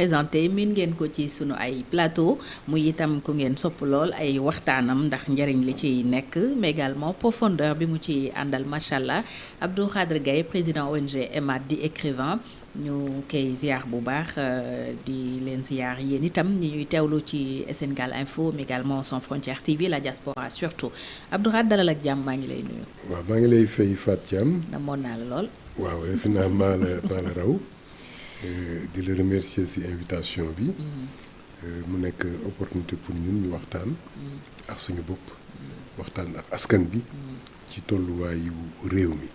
présenté miin ngeen ko ci sunu ay plateau muy itam ku ngeen sopp lool ay waxtaanam ndax njëriñ li ci nekk mais également profondeur bi mu ci àndal macha allah Abdou Khadre Gaye président ONG EMAD di écrivain ñu koy ziar bu baax di leen ziar yéen itam ñi ñuy teewlu ci Sénégal Info mais également Sans Frontières TV la diaspora surtout Abdou Khadre dalal ak jàmm maa ngi lay nuyu. waaw maa ngi lay fay Fatou Thiam. namoon naa la lool. waaw defe naa maa la raw. di la remercier ci invitation bi. mu nekk opportunité pour ñun ñu waxtaan. ak suñu bopp. waxtaan ak askan bi. ci tolluwaayu réew mi.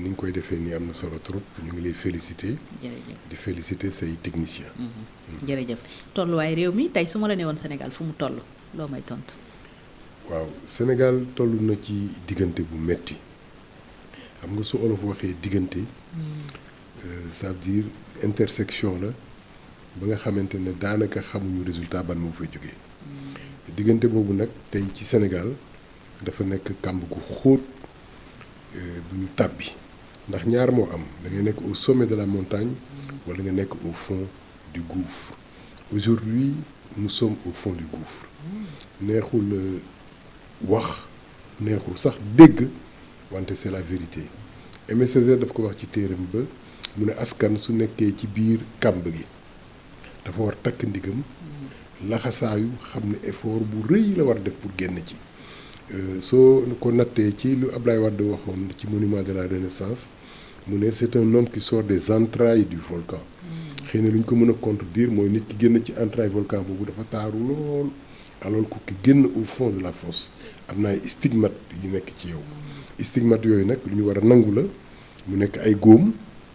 ni nga koy defee nii am na solo trop ñu ngi lay féliciter. di féliciter say techniciens. jërëjëf tolluwaay réew mi tey su ma la nee woon Sénégal fu mu toll loo may tontu. waaw Sénégal toll na ci diggante bu metti xam nga su olof waxee diggante. ça veut dire intersection la ba nga xamante ne daanaka xamuñu résultat ban moo fay jógee. diggante boobu nag tey ci Sénégal dafa nekk kàmb gu xóot bu ñu tàbbi ndax ñaar moo am da ngay nekk au sommet de la montagne wala nga nekk au fond du gouffre. Aujourd'hui nous sommes au fond du gouffre. neexul wax neexul sax dégg wante c'est la vérité. Aimé Césaire daf ko wax ci téeram ba mu ne askan su nekkee ci biir kàmb gi dafa war takk ndigam laxasaayu xam ne effort bu rëy la war def pour génn ci. soo ko nattee ci lu Ablaye Wade waxoon ci monument de la Renaissance mu ne c'est un homme qui sort des entrailles du volcan. xëy na lu ñu ko mën a contredire mooy nit ki génn ci entrailles volcan boobu dafa taaru lool alors que ki génn au fond de la fosse am na ay stigmates yu nekk ci yow. stigmates yooyu nag lu ñu war a nangu la mu nekk ay góom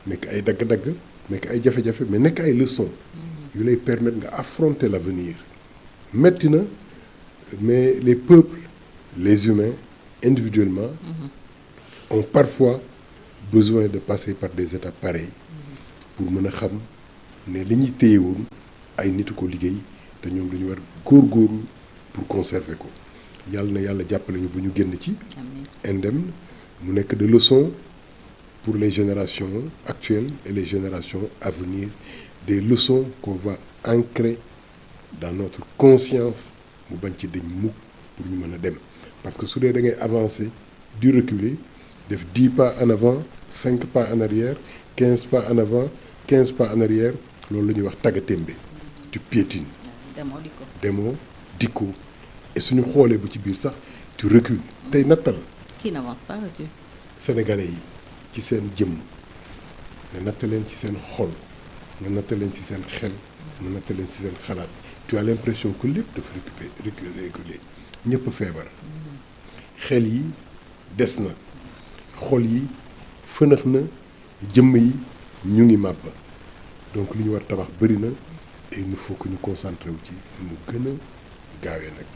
nekk ay dagg-dagg nekk ay jafe-jafe mais nekk ay leçons yu lay permettre nga affronter l'avenir. metti na mais les peuples les humains individuellement ont parfois besoin de passer par des étapes pareilles pour mën a xam ne li ñuy téye woon ay nitu ko liggéey te ñoom dañu war góorgóorlu pour conserver ko yàlla na yàlla jàppale ñu bu ñu génn ci indemne mu nekk de leçons pour les générations actuelles et les générations à venir, des leçons qu'on va ancrer dans notre conscience mu bañ ci dañ mukk pour ñu mën a dem parce que su dee da ngay avancer di reculer def 10 pas en avant 5 pas en arrière 15 pas en avant 15 pas en arrière loolu la ñuy wax taggatémbe tu piétines demoo dikko et suñu xoolee bu ci biir sax tu recules tey nattal qui n'avance pas recule. Sénégalais yi ci seen jëmm nga natt leen ci seen xol nga natt leen ci seen xel nga natt leen ci seen xalaat tu as l'impression que lépp dafa reculer ñëpp feebar xel yi des na xol yi fënax na jëmm yi ñu ngi màbb donc li ñu war tabax bëri na et il faut que ñu concentré wu ci mu gën a gaawee nag.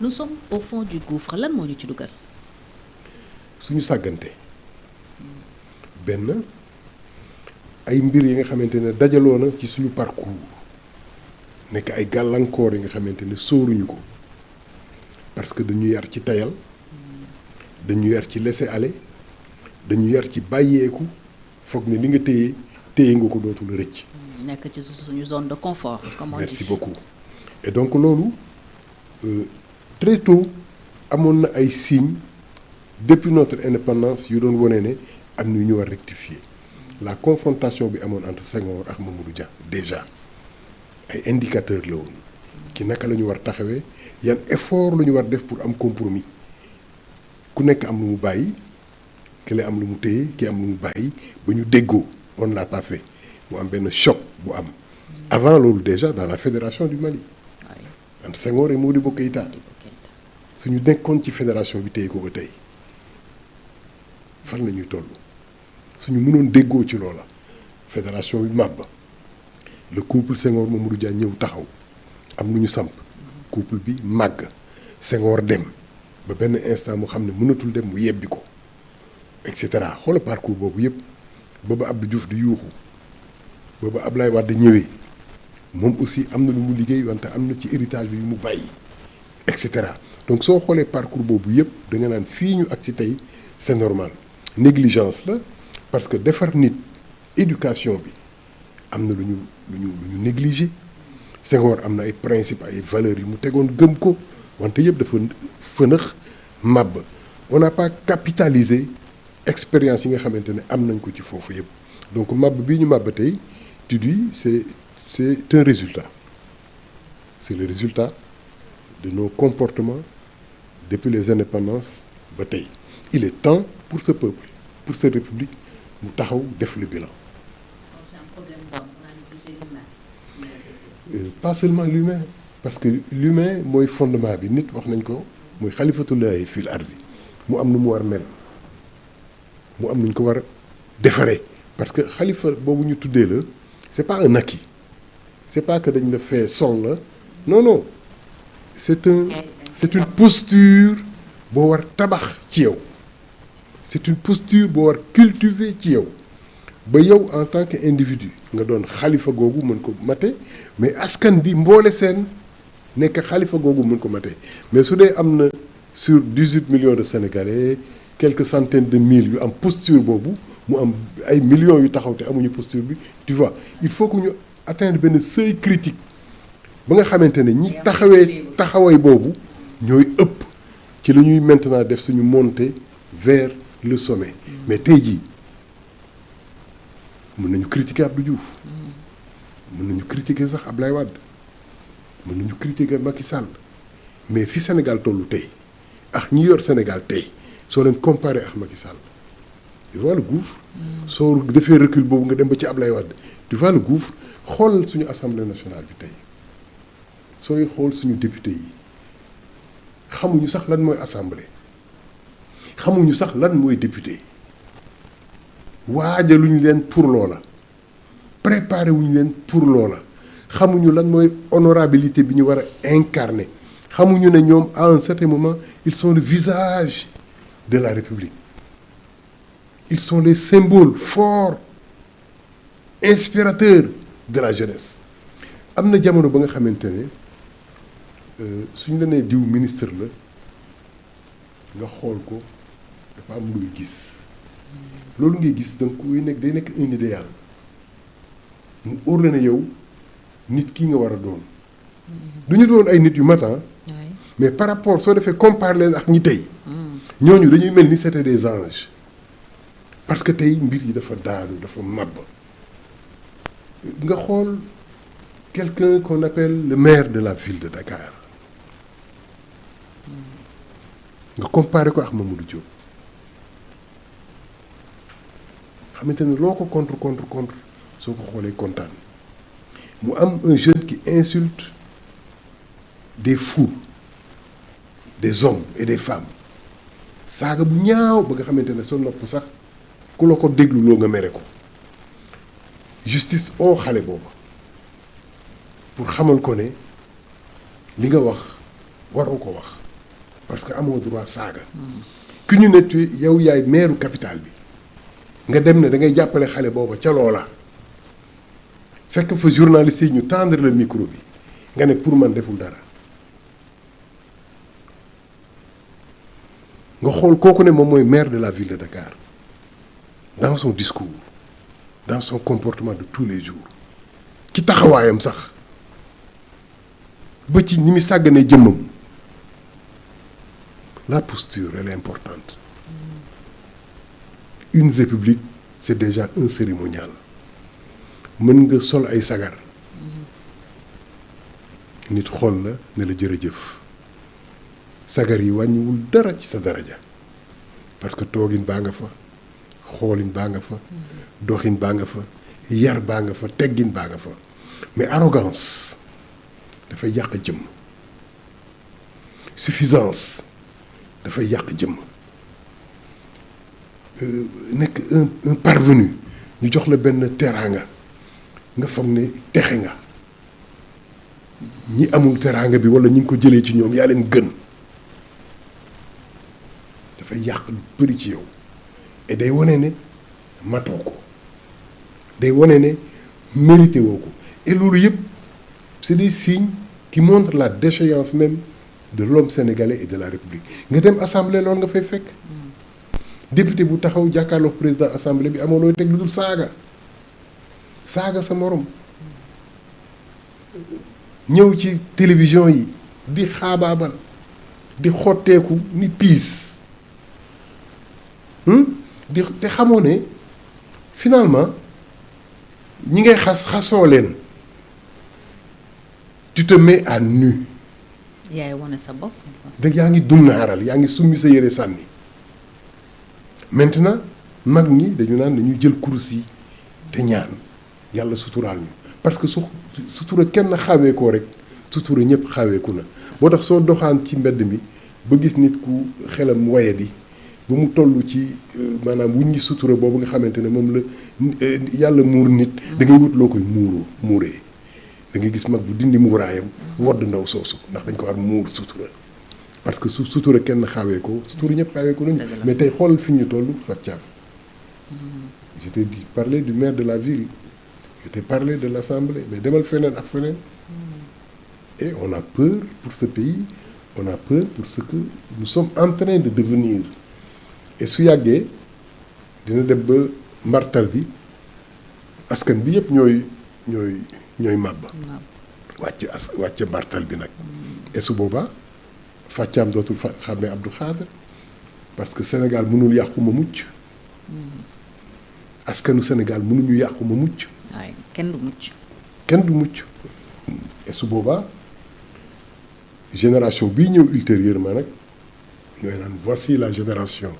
Nous sommes au fond du gouffre lan moo ñu ci dugal. suñu sàggante benn ay mbir yi nga xamante ne dajaloo na ci suñu parcours nekk ay gàllankoor yi nga xamante ne sóoruñu ko parce que dañu yar ci tayal dañu yar ci laisser aller dañu yar ci bàyyeeku foog ne li nga téye nga ko dootul rëcc. nekk ci suñu zone de confort. comme on dit. Merci beaucoup et donc loolu très tôt amoon na ay signes. Depuis notre indépendance yu doon wone ne am na yu ñu war rectifier la confrontation bi amoon entre Senghor ak Mamadou Dia déjà ay indicateurs la woon ki naka la ñu war taxawee yan effort la ñu war def pour am compromis ku nekk am lu mu bàyyi kële am lu mu téye ki am lu mu bàyyi ba ñu déggoo on ne l'a pas fait mu am benn choc bu am avant loolu déjà dans la fédération du Mali entre Senghor et Modibo Keïta suñu nekkoon ci fédération bi téye ko ba tey fan la ñuy toll suñu mënoon déggoo ci loola fédération bi màbb le couple Senghor Mamadou Dia ñëw taxaw am lu ñu samp couple bi màgg Senghor dem ba benn instant mu xam ne mënatul dem mu yebbi ko et cetera xoola parcours boobu yëpp booba Abdou Diouf di yuuxu booba Ablaye Wade ñëwee moom aussi am na lu mu liggéey wante am na ci héritage bi yu mu bàyyi et cetera donc soo xoolee parcours boobu yëpp da nga naan fii ñu ak ci tey c'est normal négligence la parce que defar nit éducation bi am na lu ñu négligé. Senghor am na ay principes ay valeurs yu mu tegoon gëm ko wante yëpp dafa fënax màbb. On n'a pas capitalisé expérience yi nga xamante ne am nañ ko ci foofu yëpp donc màbb bii ñu màbb tey tu dis c'est un résultat. C'est le résultat de nos comportements depuis les indépendances ba tey. Il est temps pour ce peuple, pour cette république mu taxaw def le bilan. C'est un problème d'humain. Pas seulement l'humain parce que l'humain mooy fondement bi nit wax nañ ko mooy xalifatullahi fil ardi mu am nu mu war mel mu am nu ñu ko war a defaree parce que xalifa boobu ñu tuddee la c'est pas un acquis c'est pas que dañ la fee sol la non c'est une posture boo war tabax ci yow c'est une posture boo war cultiver ci yow ba yow en tant que individu nga doon xalifa googu mën ko mate mais askan bi mboole seen nekk xalifa googu mën ko mate mais su dee am na sur 18 millions de Sénégalais quelques centaines de mille yu am posture boobu mu am ay millions yu taxaw te amuñu posture bi tu vois il faut que ñu atteindre benn seuil critique ba nga xamante ne ñi taxaway boobu ñooy ëpp ci la ñuy maintenant def suñu montée vers le sommet mais tey jii mën nañu critiquer Abdou Diouf mën nañu critiquer sax Ablaye Wade mën nañu critiquer Macky Sall mais fi Sénégal tollu tey ak ñi yor Sénégal tey soo leen comparé ak Macky Sall tu vois le gouffre soo defee recul boobu nga dem ba ci Ablaye Wade tu vois le gouffre xool suñu assemblée nationale bi tey sooy xool suñu député yi xamuñu sax lan mooy assemblée xamuñu sax lan mooy député waajaluñu leen pour loola préparé wuñu leen pour loola xamuñu lan mooy honorabilité bi ñu war a incarner xamuñu ne ñoom à un certain moment ils sont le visage de la République ils sont les symboles forts inspirateurs de la jeunesse. am na jamono ba nga xamante ne suñu la nee diw ministre la nga xool ko dafa am luy gis loolu ngay gis donc kuy nekk day nekk un idéal mu óor la ne yow nit ki nga war a doon du ñu doon ay nit yu matan mais par rapport soo defee comparer leen ak ñi tey ñooñu dañuy mel ni c'était des anges parce que tey mbir yi dafa daanu dafa màbb nga xool quelqu'un qu'on appelle le maire de la ville de Dakar nga comparer ko ak Mamadou Diop xamante ne loo ko contre soo ko xoolee kontaan mu am un jeune qui insulte des foules des hommes et des femmes saaga bu ñaaw ba nga xamante ne sa nopp sax ku la ko déglu loo nga mere ko justice oo xale booba pour xamal ko ne li nga wax waroo ko wax parce que amoo droit saaga ki ñu ne yow yaay maire capitale bi nga dem ne da ngay jàppale xale booba ca loola fekk fa journaliste yi ñu tendre le micro bi nga ne pour man deful dara nga xool kooku ne moom mooy maire de la ville de Dakar dans son discours dans son comportement de tous les jours ci taxawaayam sax ba ci ni mu sàgganee jëmmam la posture elle est importante une république c'est déjà un cérémonial mën nga sol ay sagar nit xool la ne la jërëjëf sagar yi wàññiwul dara ci sa daraja parce que toogin baa nga fa xoolin baa nga fa doxin baa nga fa yar baa nga fa teggin baa nga fa mais arrogance dafay yàq jëmm suffisance dafay yàq jëmm nekk un parvenu ñu jox la benn teraanga nga foog ne texe nga ñi amul teraanga bi wala ñi ngi ko jëlee ci ñoom yaa leen gën dafay yàq lu bëri ci yow et day wane ne matoo ko day wane ne mérité woo ko et loolu yëpp c'est des signes qui montrent la déchéance même de l'homme sénégalais et de la République nga dem assemblée loolu nga fay fekk député bu taxaw jàkkaarloog président assemblée bi amoo looy teg lu dul saaga saaga sa morom ñëw ci télévision yi di xaabaabal di xotteeku ni piis di te xamoo ne finalement ñi ngay xasoo leen tu te mets à nu. yaay wane sa bopp. dëgg yaa ngi dunnaaral yaa ngi summi sa yére sànni maintenant mag ñi dañu naan dañuy jël kurus yi te ñaan yàlla suturaal ñu parce que sutura kenn xawee koo rek sutura ñëpp xaweeku na moo tax soo doxaan ci mbedd mi ba gis nit ku xelam wayadi ba mu toll ci maanaam wuññi sutura boobu nga xamante ne moom la yàlla muur nit da ngay wut loo koy muuree da ngay gis mag bu dindi muuraayam wodd ndaw soosu ndax dañ ko war muur sutura parce que sutura kenn xawee ko sutura ñëpp xawee ko nañu mais tey xoolal fi ñu toll Fatou je t'ai dit parler du maire de la ville je t'ai parlé de l'Assemblée mais demal feneen ak feneen et on a peur pour ce pays on a peur pour ce que nous sommes en train de devenir et su yàggee dina dem ba mbartal bi askan bi yëpp ñooy màbb wàcc mbartal bi nag et su boobaa fàccaam dootul xàmmee Abdou Khadre parce que Sénégal mënul yàqu ma mucc askanu Sénégal mënuñu yàqu ma mucc waaye kenn du mucc et su boobaa génération bii ñëw ultérieurement nag ñooy naan voici la génération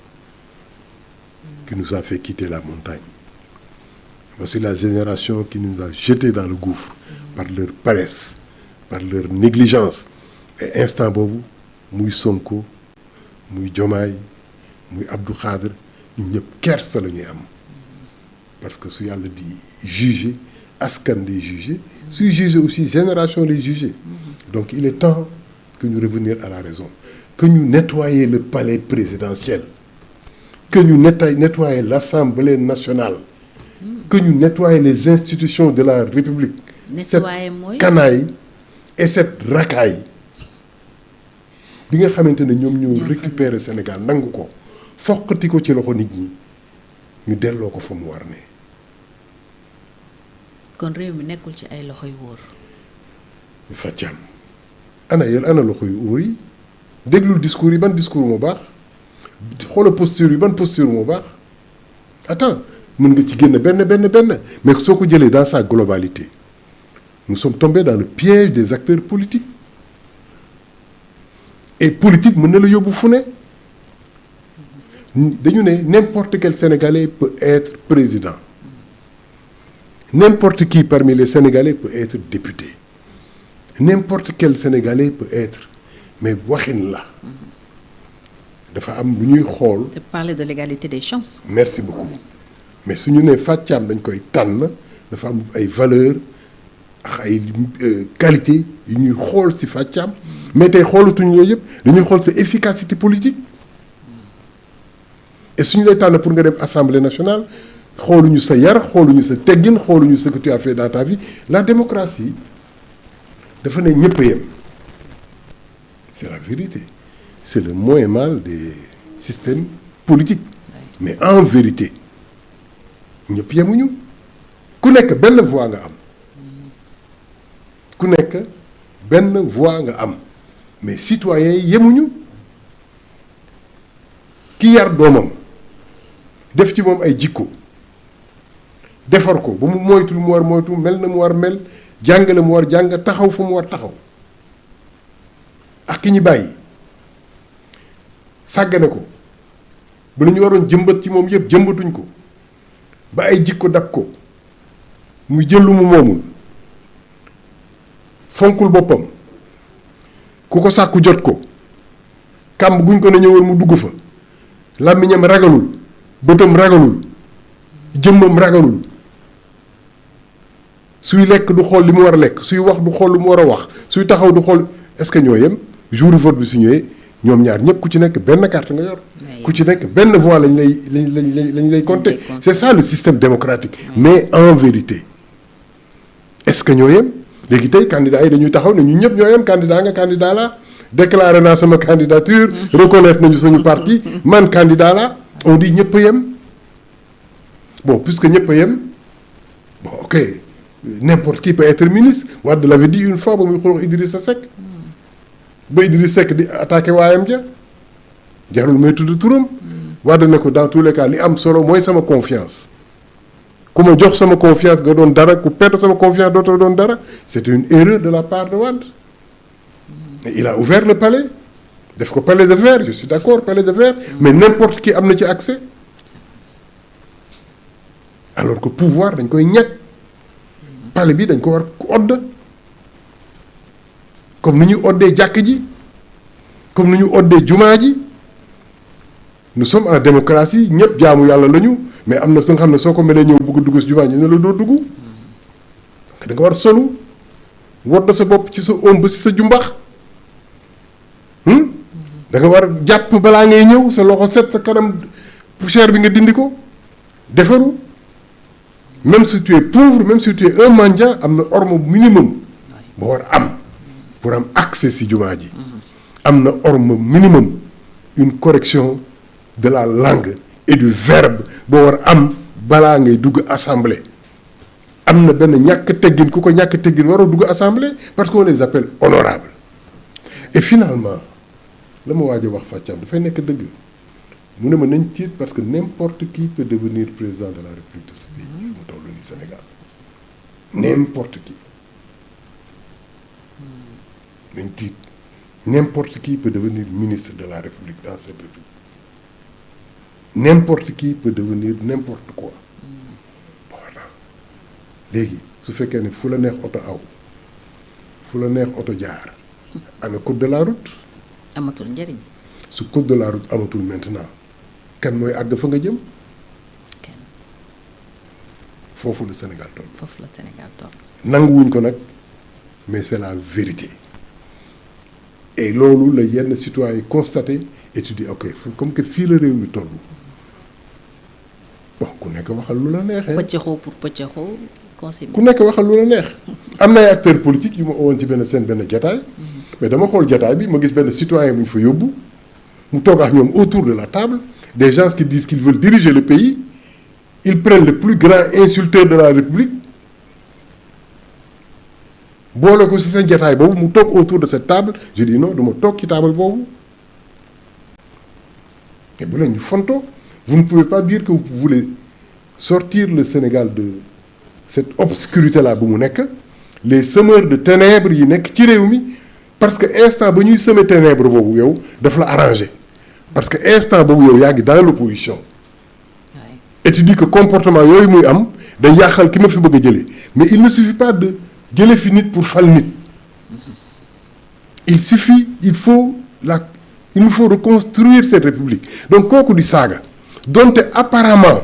qui nous a fait quitter la montagne voici la génération qui nous a jetés dans le gouffre par leur paresse par leur négligence et instant boobu muy Sonko muy Diomaye muy Abdou Khadre ñun ñëpp kersa la ñuy am parce que su yàlla di juger askan lay juger suy juger aussi génération lay juger donc il est temps que ñu revenir à la raison que ñu nettoyer le palais présidentiel que ñu nettoyer l'Assemblée nationale que ñu nettoyer les institutions de la République cette canaille et cette racaille bi nga xamante ne ñoom ñoo récupérer Sénégal nangu ko foqati ko ci loxo nit ñi ñu delloo ko fa mu war ne kon réew mi nekkul ci ay loxo yu wóor Fatiam ana loxo yu wóor yi déglul discours yi ban discours moo baax xoola posture yi ban posture moo baax attends mën nga ci génn benn mais soo ko jëlee dans sa globalité nous sommes tombés dans le piège des acteurs politiques et politique mën na la yóbbu fu ne dañu ne n'importe quel Sénégalais peut être président n'importe qui parmi les Sénégalais peut être député n'importe quel Sénégalais peut être mais waxin la dafa am lu ñuy xool. te parler de l'égalité des chances. merci beaucoup mais su ñu nee Fatiam dañ koy tànn dafa am ay valeurs ak ay qualité yu ñuy xool ci Fatiam mais tey xoolatuñu yooyu yëpp dañuy xool sa efficacité politique et suñu lay tànn pour nga dem assemblée nationale xooluñu sa yar xooluñu sa teggin xooluñu ce que tu as fait dans ta vie la démocratie dafa ne ñëpp a yem c'est la vérité c'est le moins mal des systèmes politiques mais en vérité ñëpp yemuñu ku nekk benn voix nga am ku nekk benn voix nga am mais citoyens yi yemuñu ki yar doomam def ci moom ay jikko defar ko ba mu moytu lu mu war moytu mel na mu war mel jàngale mu war jàng taxaw fa mu war taxaw ak ki ñu bàyyi sàggane ko ba lu ñu waroon jëmbat ci moom yëpp jëmbatuñ ko ba ay jikko dab ko muy jël lu mu moomul fonkul boppam ku ko sàkku jot ko kàmb guñ ko ne ñëwoon mu dugg fa làmmiñam ragalul bëtam ragalul jëmmam ragalul suy lekk du xool li mu war a lekk suy wax du xool lu mu war a wax suy taxaw du xool est-ce que ñoo yem jour vote bi su ñëwee ñoom ñaar ñëpp ku ci nekk benn carte nga yor ku ci nekk benn voix lañ lay compter c'est ça le système démocratique mais en vérité est-ce que ñoo yem léegi tey candidat yi dañuy taxaw ne ñu ñëpp ñoo yem candidat nga candidat la déclaré naa sama candidature reconnaître nañu suñu parti man candidat la on dit ñëpp a yem bon puisque ñëpp a yem bon ok n'importe qui peut être ministre Wade l'avait dit une fois ba muy xool Idrissa Seck ba Idrissa Seck di attaqué waayam ja jarul may tudd turam Wade ne ko dans tous les cas li am solo mooy sama confiance ku ma jox sama confiance nga doon dara ku perdre sama confiance dootoo doon dara c'était une erreur de la part de Wade et il a ouvert le palais def ko palais de verre je suis d'accord palais de verre mais n'importe qui am na ci accès alors que pouvoir dañ koy ñàkk palais bi dañ ko war odd comme ni ñu oddee jàkk ji comme ni ñu oddee jumaa ji nous sommes en démocratie ñëpp jaamu yàlla lañu mais am na su nga xam ne soo ko mënee ñëw bëgg dugg si jumaa ji ne la doo dugg da nga war solu wodd sa bopp ci sa omb si sa jumbax da nga war jàpp balaa ngay ñëw sa loxo set sa kanam poussière bi nga dindi ko defaru même si tu es pauvre même si tu es un mendiant am na orme minimum boo war am pour am accès si jumaa ji am na orme minimum une correction de la langue et du verbe boo war am balaa ngay dugg assemblée am na benn ñàkk teggin ku ko ñàkk teggin waroo dugg assemblée parce qu'on les appelle honorables et finalement la ma waaj a wax fàccam dafay nekk dëgg mu ne ma nañ tiit parce que n'importe qui peut devenir président de la République de ce pays mu toll ni Sénégal n'importe qui nañ tiit n'importe qui peut devenir ministre de la République dans cette République n'importe qui peut devenir n'importe quoi voilà léegi su fekkee ne fu la neex oto aw fu la neex oto jaar ana code de la route amatul njëriñ su code de la route amatul maintenant kan mooy àgg fa nga jëm foofu la Sénégal toll nanguwuñ ko nag mais c'est la vérité et loolu la yenn citoyens yi constaté et tu dis ok comme que fii la réew mi toll bon ku nekk waxal lu la neexee. pëccëxoo pour pëccëxoo ku nekk waxal lu la neex. am na ay acteurs politiques yu ma woon ci benn seen benn jataay. mais dama xool jataay bi ma gis benn citoyen bu ñu fa yóbbu mu toog ak ñoom autour de la table des gens qui disent qu'ils veulent diriger le pays ils prennent le plus grand insulteur de la République boole ko ci seen jataay boobu mu toog autour de cette table je dis non dama toog ci table boobu et bu leen ñu fonto vous ne pouvez pas dire que vous voulez sortir le Sénégal de cette obscurité là bu mu nekk les semeurs de ténèbres yi nekk ci réew mi parce que instant ba ñuy semer ténèbres boobu yow daf la arrangé parce que instant boobu yow yaa ngi dans l'opposition et tu dis que comportement yooyu muy am day yàqal ki ma fi bëgg a jëlee mais il ne suffit pas de jëlee fi nit pour fal nit il nous faut reconstruire cette république donc kooku di saaga donte apparemment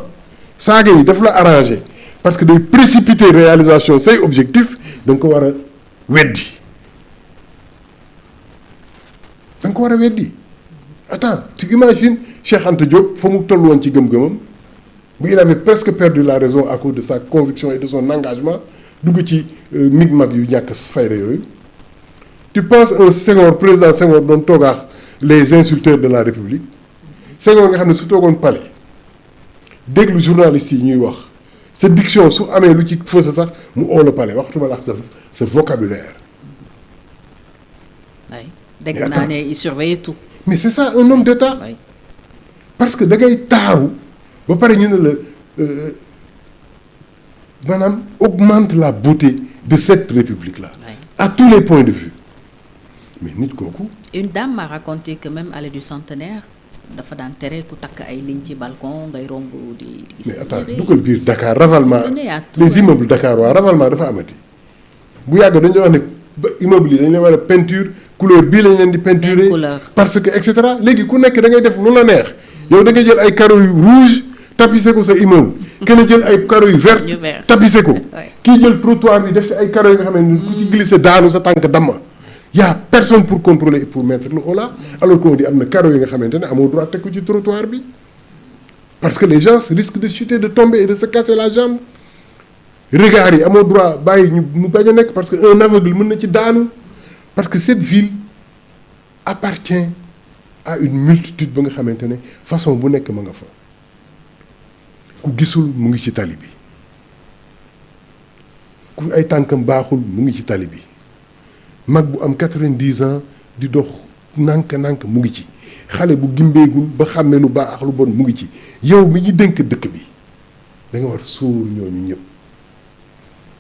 saaga yi daf la arrangé parce que day précipiter réalisation say objectifs da nga ko war a weddi attends tu imagines Cheikh Anta Diop fa mu toll woon ci gëm-gëmam bu il avait presque perdu la raison à cause de sa conviction et de son engagement dugg ci migmag yu ñàkk fayda yooyu tu penses un Senghor président Senghor doon toogaax les insulteurs de la République Senghor nga xam ne su toogoon palais déglu journalistes yi ñuy wax sa diction su amee lu ci fausse sax mu oo le palais waxtuma la sa vocabulaire. oui dégg naa ne il surveille tout. mais c'est ça un homme d'État. oui. parce que da ngay taaru ba pare ñu ne la maanaam augmente la beauté de cette république là. oui. à tous les points de vue mais nit kooku. une dame m'a raconté que même allée du centenaire dafa daan tere ku takk ay ligne ci balcon ngay romb di. mais attends dugal biir Dakar ravalement les immeubles Dakar waa ravalement dafa amati bu yàgg dañu wax ne ba immeuble yi dañu leen war a peinture couleur bii lañ leen di peinturer parce que et cetera léegi ku nekk da ngay def lu la neex yow da ngay jël ay carreaux yu rouge tapisser ko sa immeuble kenn jël ay carreaux yu vert tapisser ko kii jël trottoir bi def si ay carreaux yi nga xam ne ku si glisser daanu sa tànk damma y a personne pour contrôler et pour mettre le haut là alors qu'on dit am na carreaux yi nga xamante ne amoo droit teg ko ci trottoir bi parce que les gens risquent de chuter de tomber et de se casser la jambe regard yi amoo droit bàyyi ñu mu bañ a nekk parce que un aveugle mën na ci daanu parce que cette ville appartient à une multitude ba nga xamante ne façon bu nekk ma nga fa ku gisul mu ngi ci tali bi ku ay tànkam baaxul mu ngi ci tali bi mag bu am 90 ans di dox nànk mu ngi ci xale bu gimbeegul ba xàmmee lu baax ak lu bon mu ngi ci yow mi ñu dénk dëkk bi da nga war sóor ñooñu ñëpp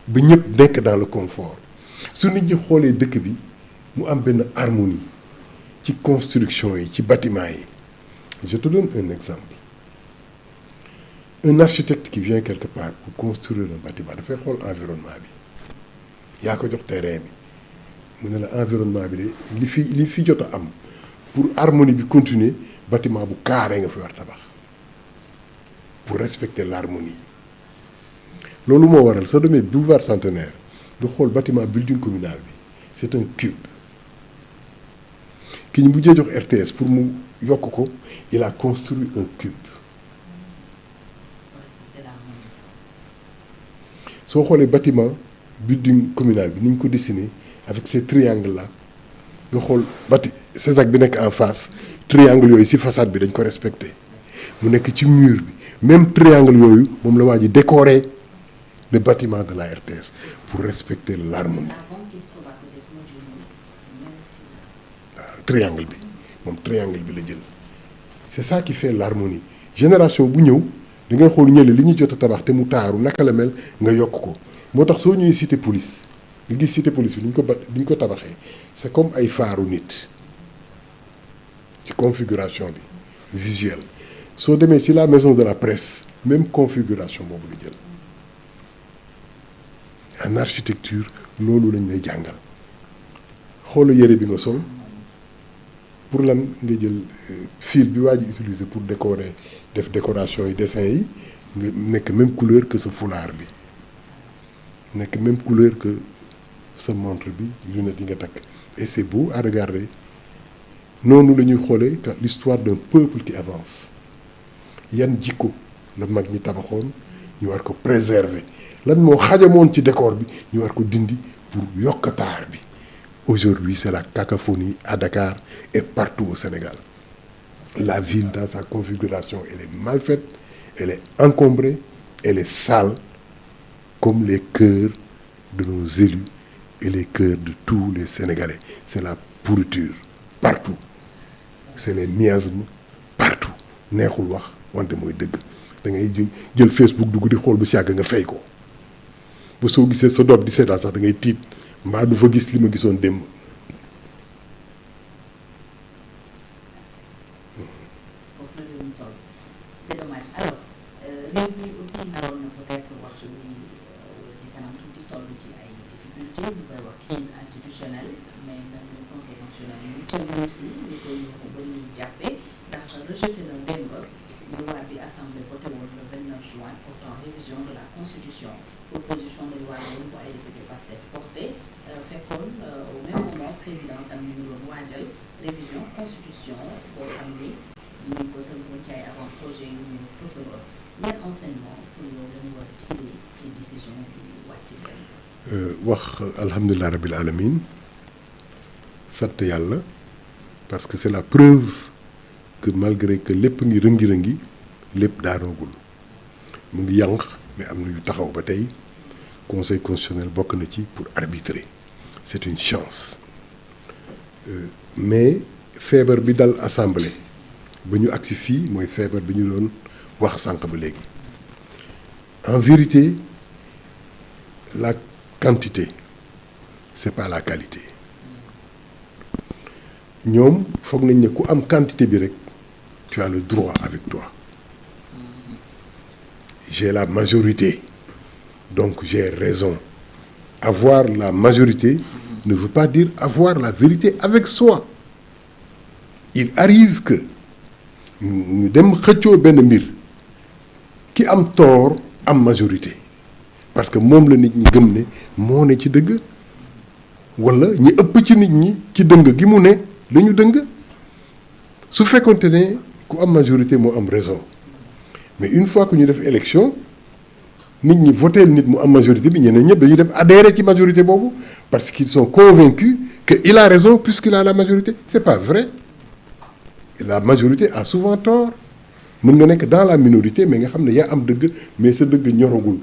ba ñëpp nekk dans le confort su nit ñi xoolee dëkk bi mu am benn harmonie ci construction yi ci bâtiment yi. Je te donne un exemple. Un architecte qui vient quelque part pour construire un bâtiment dafay xool environnement bi yaa ko jox terrain bi mu ne la environnement bi de li fi jot a am pour harmonie bi continuer bâtiment bu carré nga fi war tabax pour respecter l'harmonie loolu moo waral soo demee boulevard Centenaire nga xool bâtiment building communal bi c'est un cube ki ñu mujjee jox RTS pour mu yokk ko il a construit un cube soo xoolee bâtiment building communal bi ni ñu ko dessiné avec ces triangles là nga xool Césac bi nekk en face triangle yooyu ci façade bi dañ ko respecté mu nekk ci mur bi même triangle yooyu moom la waa ji décoré le bâtiment de la RTS pour respecter l'harmonie. Triangle bi moom triangle bi la jël c'est ça qui fait l'harmonie génération bu ñëw da ngay xool ñële li ñu jot a tabax te mu taaru naka la mel nga yokk ko moo tax soo ñëwee cité police nga gis cité police bi ni ñu ko tabaxee c'est comme ay faaru nit ci configuration bi visuelle soo demee ci la maison de la presse même configuration boobu la jël en architecture loolu lañ lay jàngal xoola yëre bi nga sol pour lan nga jël fil bi waa ji utiliser pour décorer def décoration yi dessin yi nga nekk même couleur que sa foulard bi nekk même couleur que sa montre bi lunette yi nga takk et c'est beau à regarder noonu la ñuy xoolee l'histoire d'un peuple qui avance yan jikko la mag ñi tabaxoon ñu war ko préserver lan moo xajamoon ci décor bi ñu war ko dindi pour yokk taar bi. Aujourd'hui, c'est la cacophonie à Dakar et partout au Sénégal. La ville, dans sa configuration, elle est mal faite, elle est encombrée, elle est sale, comme les cœurs de nos élus et les cœurs de tous les Sénégalais. C'est la pourriture partout. C'est les miasmes partout. neexul wax wante mooy dëgg da ngay jël Facebook dugg di xool ba si yàgg nga fay ko ba soo gisee sa doom di seetaan sax da ngay tiit. mbaa du fa gis li ma gisoon démb. foofu la ñu toll c'est dommage alors réew mi aussi naroon na peut-être waxtu bi ci kanam tuuti toll ci ay difficultés ñu koy wax crise institutionnelle mais nag le conseil constitutionnel ñu toll aussi ñu koy ba ñu jàppee ndax rejeté na démb loi bi assemblée voté woon le 29 juin portant révision de la constitution proposition de loi bu ay député Pastef porté fekkoon au même moment président tam ñu ngi doon waajal révision constitution boo xam ni ñu ngi ko tënkoon ci ay avant projet yu ñu fësaloon yan enseignement pour yow lañu war a tirer ci décision bi wàcc wax alhamdulilah rabbil alamin sant yàlla parce que c'est la preuve que malgré que lépp ngi rëngi-rëngi lépp daanoogul mu ngi yànq mais am na yu taxaw ba tey conseil constitutionnel bokk na ci pour arbitrer c'est une chance mais feebar bi dal assemblée ba ñu agsi fii mooy feebar bi ñu doon wax sànq ba léegi en vérité la quantité c'est pas la qualité ñoom foog nañ ne ku am quantité bi rek tu as le droit avec toi j'ai la majorité donc j'ai raison avoir la majorité ne veut pas dire avoir la vérité avec soi il arrive que ñu dem xëccoo benn mbir ki am tort am majorité parce que moom la nit ñi gëm ne moo ne ci dëgg walla ñi ëpp ci nit ñi ci dëng gi mu ne la ñu dëng su fekkonte ne ku am majorité moo am raison mais une fois que ñu def élection nit ñi voteel nit mu am majorité bi ñeneen ñëpp dañuy dem adhérer ci majorité boobu parce qu'ils sont convaincus que il a raison puisqu'il a la majorité c'est pas vrai la majorité a souvent tort mën nga nekk dans la minorité mais nga xam ne yaa am dëgg mais sa dëgg ñoragul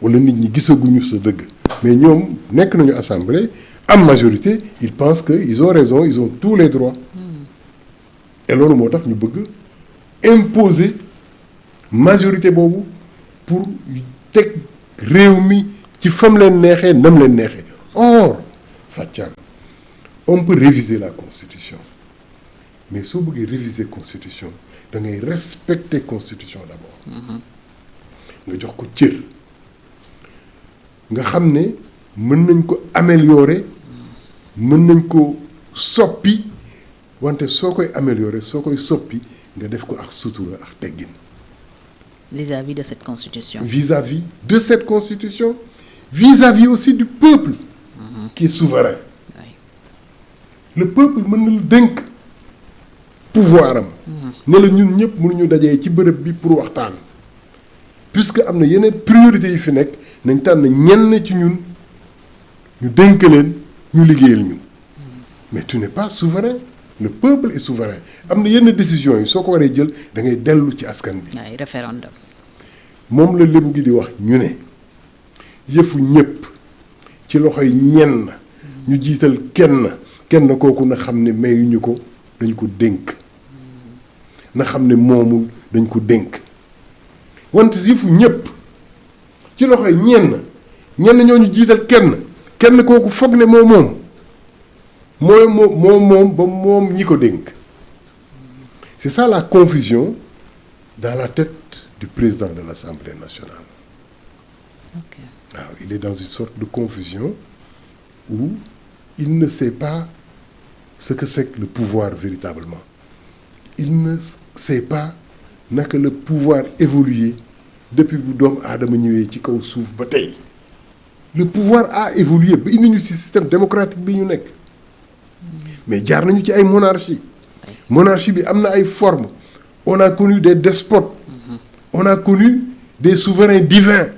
wala nit ñi gisaguñu sa dëgg mais ñoom nekk nañu assemblée am majorité ils pensent que ils ont raison ils ont tous les droits et loolu moo tax ñu bëgg imposer majorité boobu pour teg réew mi ci fam leen neexee nam leen neexee or Fathiam on peut réviser la constitution mais soo bëggee réviser constitution da ngay respecter constitution d'abord nga jox ko cër nga xam ne mën nañ ko améliorer mën nañ ko soppi wante soo koy améliorer soo koy soppi nga def ko ak sutura ak teggin vis-à-vis de cette constitution. Vis-à-vis de cette constitution vis-à-vis aussi du peuple qui est souverain. Oui. Le peuple mën na la dénk pouvoir am ne la ñun ñëpp mënuñu dajee ci bërëb bi pour waxtaan puisque am na yeneen priorités yi fi nekk nañ tànn ñenn ci ñun ñu dénk leen ñu liggéeyal ñu mais tu n'es pas souverain le peuple est souverain am na yenn décisions yi soo ko waree jël da ngay dellu ci askan bi ay référendum. moom la lébu gi di wax ñu ne yëfu ñëpp ci loxoy ñenn ñu jiital kenn kooku na xam ne mayuñu ko dañ ko dénk na xam ne moomul dañ ko dénk wante yëfu ñëpp ci loxoy ñenn ñooñu jiital kenn kooku foog ne moom ba moom ñi ko dénk c'est ça la confusion dans la tête du président de l'Assemblée nationale. Ok. Alors, il est dans une sorte de confusion où il ne sait pas ce que c'est que le pouvoir véritablement. Il ne sait pas naka le pouvoir évolué depuis bu doomu aadama ñëwee ci kaw suuf ba tey. Le pouvoir a évolué ba indi ñu ci système démocratique bi ñu nekk mais jaar nañu ci ay monarchie bi am na ay formes on a connu des despotes on a connu des souverains divins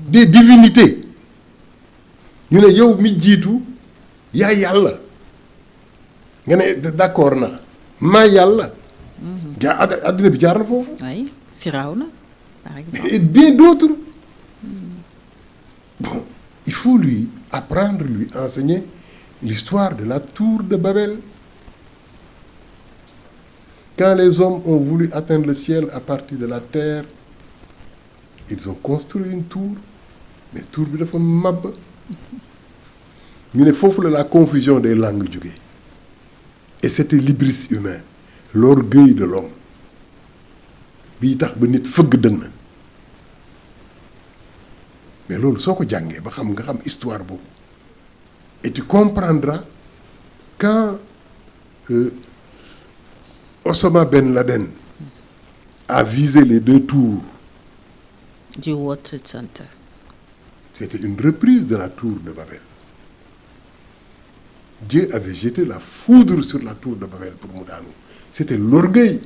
des divinités ñu ne yow mi jiitu yaa yàlla nga ne d'accord na maa yàlla àddina bi jaar na foofu oui Firawna par exemple. et bien d'autres bon il faut lui apprendre lui enseigner l'histoire de la tour de Babel. Quand les hommes ont voulu atteindre le ciel à partir de la terre, ils ont construit une tour, mais tour bi dafa màbb ñu ne foofu la confusion des langues jógee et c'était l'hybris humain l'orgueil de l'homme bii tax ba nit fëgg dënn mais loolu soo ko jàngee ba nga xam histoire boobu et tu comprendras quand Osama Ben Laden a visé les 2 tours du World Trade Center. C'était une reprise de la tour de Babel. Dieu avait jeté la foudre sur la tour de Babel pour mu daanu. C'était l'orgueil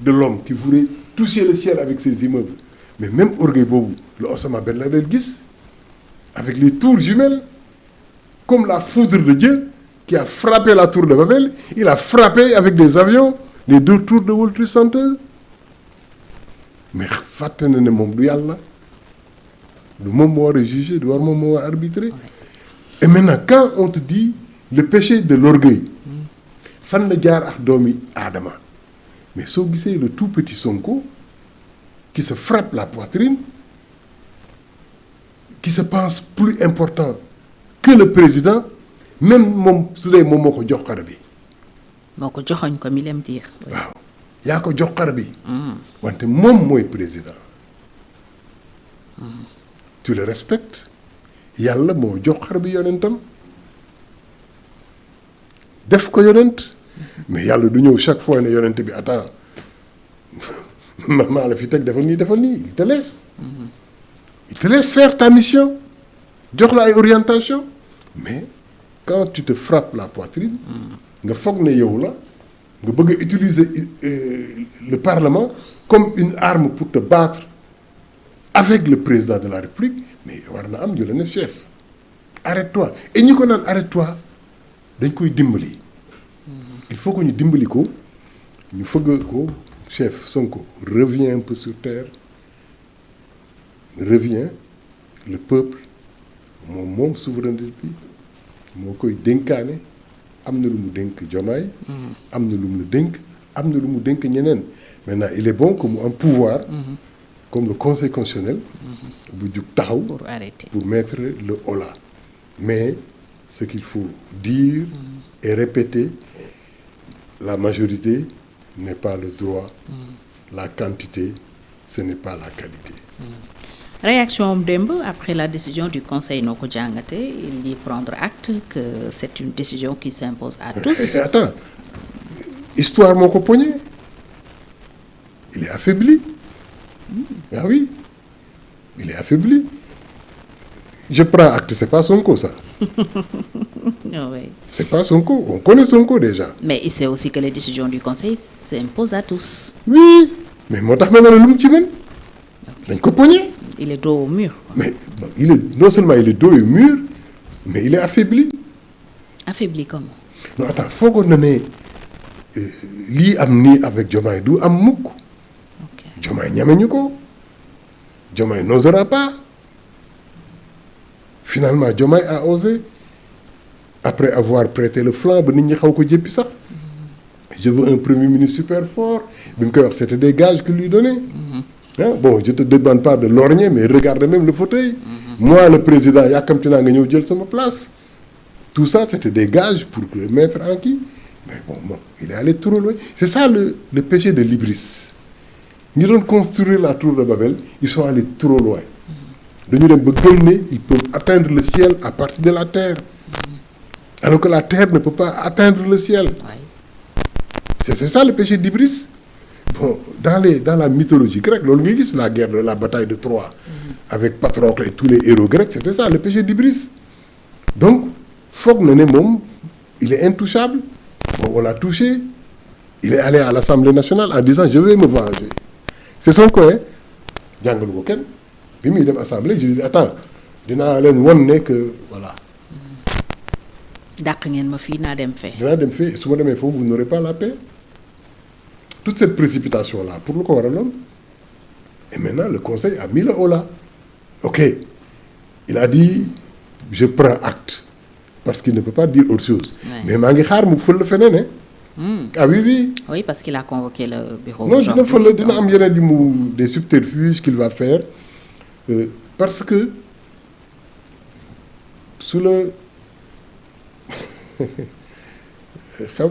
de l'homme qui voulait toucher le ciel avec ses immeubles. Mais même orgueil boobu le Osama Ben Laden gis avec les tours jumelles comme la foudre de Dieu qui a frappé la tour de Babel, il a frappé avec des avions les 2 tours de World Trade Center. Mais fàtte na ne moom du yàlla du moom moo war a juger du war moom moo war a arbitrer. Et maintenant quand on te dit le péché de l'orgueil fan la jaar ak doomi aadama mais soo gisee le tout petit Sonko qui se frappe la poitrine qui se pense plus important que le président même moom su dee moom moo ko jox xar bi. moo ko joxoñ ko mi lem diir. waaw yaa ko jox xar bi. wante moom mooy président. tu le respectes yàlla moo jox xar bi yonentam def ko yonent mais yàlla du ñëw chaque fois ne yonent bi attends maa la fi teg defal nii il te laisse. il te laisse faire ta mission jox la ay orientation mais quand tu te frappes la poitrine nga foog ne yow la nga bëgg a utiliser le Parlement comme une arme pour te battre avec le président de la République mais war na am ñu la ne chef arrête-toi et ñi ko naan arrête-toi dañ koy dimbali il faut que ñu dimbali ko ñu fëgg ko chef Sonko reviens un peu sur terre reviens le peuple moom souveraineté bi moo koy dénkaane am na lu mu dénk Diomaye am na lu mu la dénk am na lu mu dénk ñeneen maintenant il est bon que mu am pouvoir comme le conseil constitutionnel bu jug taxaw pour arrêter pour mettre le holà mais ce qu'il faut dire et répéter la majorité n'est pas le droit la quantité ce n'est pas la qualité réaction am démb après la décision du conseil noo ko jàngate il dit prendre acte que c'est une décision qui s'impose à tous. Attends histoire moo ko poñe il est affaibli ah oui il est affaibli je prends acte c'est pas Sonko ça Oui. c'est pas Sonko on connaît Sonko déjà. Mais il sait aussi que les décisions du conseil s'imposent à tous. Oui mais moo tax ma ne la lu mu ci mën dañ ko poñe. Il est dos au mur. Mais il est non seulement il est dos au mur mais il est affaibli. Affaibli comment? Non attends foogoon na ne lii am nii avec Diomaye du am mukk. Ok. Diomaye ñameñu ko Diomaye n'osera pas finalement Diomaye a osé après avoir prêté le flanc ba nit ñi xaw ko jéppi sax je veux un premier ministre super fort bi mu koy wax c'était des gages qu'il lui donnait. Ah, bon je te demande pas de lorgner mais regarde même le fauteuil. Moi le président yàkkamti naa nga ñëw jël sama place. Tout ça c'était des gages pour le mettre en qui mais bon il est allé trop loin c'est ça le péché de l'hybris ñi doon construire la tour de Babel ils sont allés trop loin dañu dem ba gëm ne ils peuvent atteindre le ciel à partir de la terre alors que la terre ne peut pas atteindre le ciel. C'est ça le péché d'hybris. Bon dans la mythologie grecque loolu ngay gis la guerre de la bataille de Troie avec Patrocle et tous les héros grecs c'était ça le péché d'hybris donc foog na ne moom il est intouchable bon on l'a touché il est allé à l'Assemblée nationale en disant je vais me venger c'est son coin jàngalu ko kenn bi muy dem assemblée je dis attends dinaa leen won ne que voilà. dàq ngeen ma fii naa dem fee. dinaa dem fee su ma demee foofu vous n'aurez pas la paix. Toute cette précipitation là pour lu ko waraloon et maintenant le conseil a mis le holà ok il a dit je prends acte parce qu'il ne peut pas dire autre chose. Mais maa ngi xaar mu fël feneen ah oui. Oui parce qu'il a convoqué le bureau. Non dina am yeneen yu mu des subterfuges qu'il va faire parce que sous le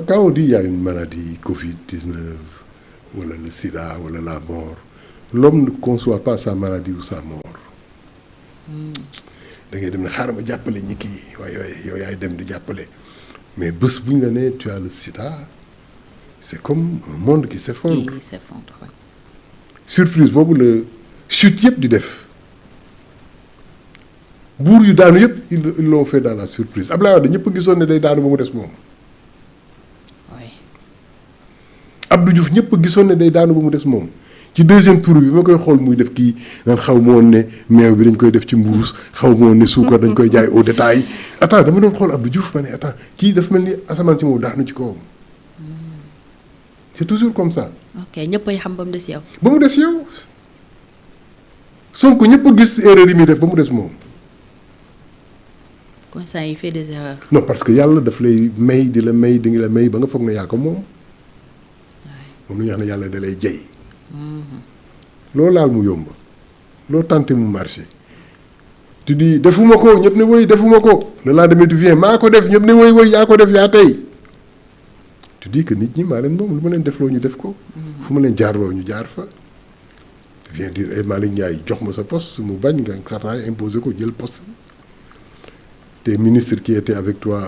quand on dit il y a une maladie Covid-19 wala le sida wala la mort l'homme ne conçoit pas sa maladie ou sa mort da ngay dem ne xaaral ma jàppale ñi kii waaye yow yaay dem di jàppale mais bés bu ñu la nee tu as le sida c'est comme un monde qui s'effondre. Oui. Surprise boobu la chute yëpp di def buur yu daanu yëpp ils l'ont fait dans la surprise Abdoulaye Wade ñëpp gisoon ne day daanu ba mu des moom. Abdou Diouf ñëpp gisoon ne day daanu ba mu des moom ci deuxième tour bi ma koy xool muy def kii naan xaw ma woon ne meew bi dañ koy def ci mbuus xaw ma woon ne suukar dañ koy jaay au détail attends dama doon xool Abdou Diouf ma ne attends kii dafa mel ni asamaan si moom daanu ci kawam c'est toujours comme ça. ok ñëppay xam ba mu des yow. ba mu des yow Sonko ñëpp a gis erreur yi muy def ba mu des moom. conscient il fait des erreurs. Non parce que yàlla daf lay may di la may ba nga foog ne yaa ko moom. moom lu ñu wax ne yàlla da lay jey. loo laal mu yomb loo tenté mu marché tu dis defuma ko ñëpp ne woy defuma ko le lendemain tu viens maa ko def ñëpp ne woy yaa ko def yaa tey tu dis que nit ñi maa leen moom lu ma leen defloo ñu def ko. fu ma leen jaarloo ñu jaar fa. tu viens dire ay Malick Ndiaye jox ma sa poste mu bañ nga xarnaay imposé ko jël poste tes ministres qui étaient avec toi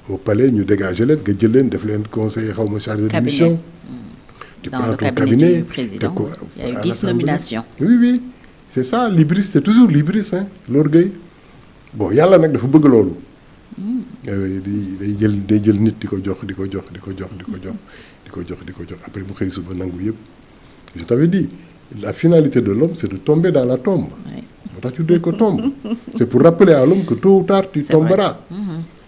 au palais ñu dégagé leen nga jël leen def leen conseiller xaw ma chargé de mission. Tu dans prends le ton cabinet du président il y a eu 10 nominations. Oui c'est ça l'hybris c'est toujours l'hybris l'orgueil bon yàlla nag dafa bëgg loolu. day jël nit di ko jox après mu xëy suba nangu yëpp. Je t'avais dit la finalité de l'homme c'est de tomber dans la tombe. moo tax tu dee ko tombe c'est pour rappeler à l'homme que tôt ou tard tu tomberas.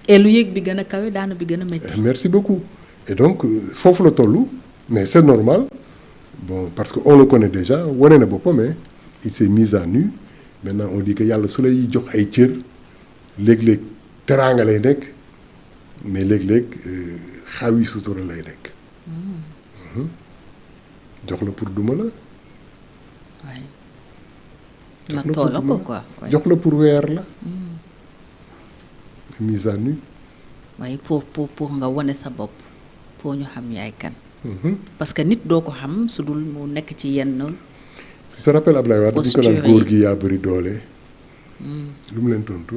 et lu yéeg bi gën a kawe daanu bi gën a métti. Merci beaucoup et donc foofu la tollu. Mais c'est normal bon parce que on le connaît déjà wane na boppam il s'est mis à nu maintenant on dit que yàlla su lay jox ay cër léeg-léeg teraanga lay nekk mais léeg-léeg xawi sutura lay nekk. jox la pour duma la. waay nattoo la ko quoi. jox la pour weer la. mise à nu. waaye pour nga wane sa bopp pour ñu xam yaay kan. parce que nit doo ko xam su dul mu nekk ci yenn. je te rappelle Ablaye Wade bi ko naan góor gi yaa bëri doole. lu mu leen tontu.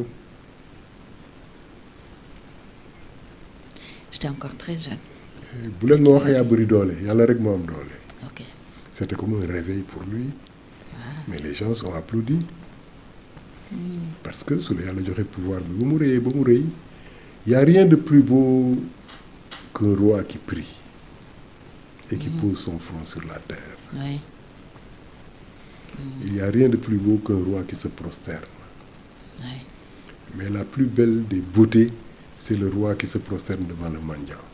j'étais encore très jeune. bu leen ma wax yaa bëri doole yàlla rek moo am doole. ok c'était comme un réveil pour lui. mais les gens ont applaudi. parce que su la yàlla joxe pouvoir bi ba mu rëy y a rien de plus beau qu'un roi qui prie et qui pose son front sur la terre. oui. Il y a rien de plus beau qu'un roi qui se prosterne. oui. Mais la plus belle des beautés, c'est le roi qui se prosterne devant le mendiant.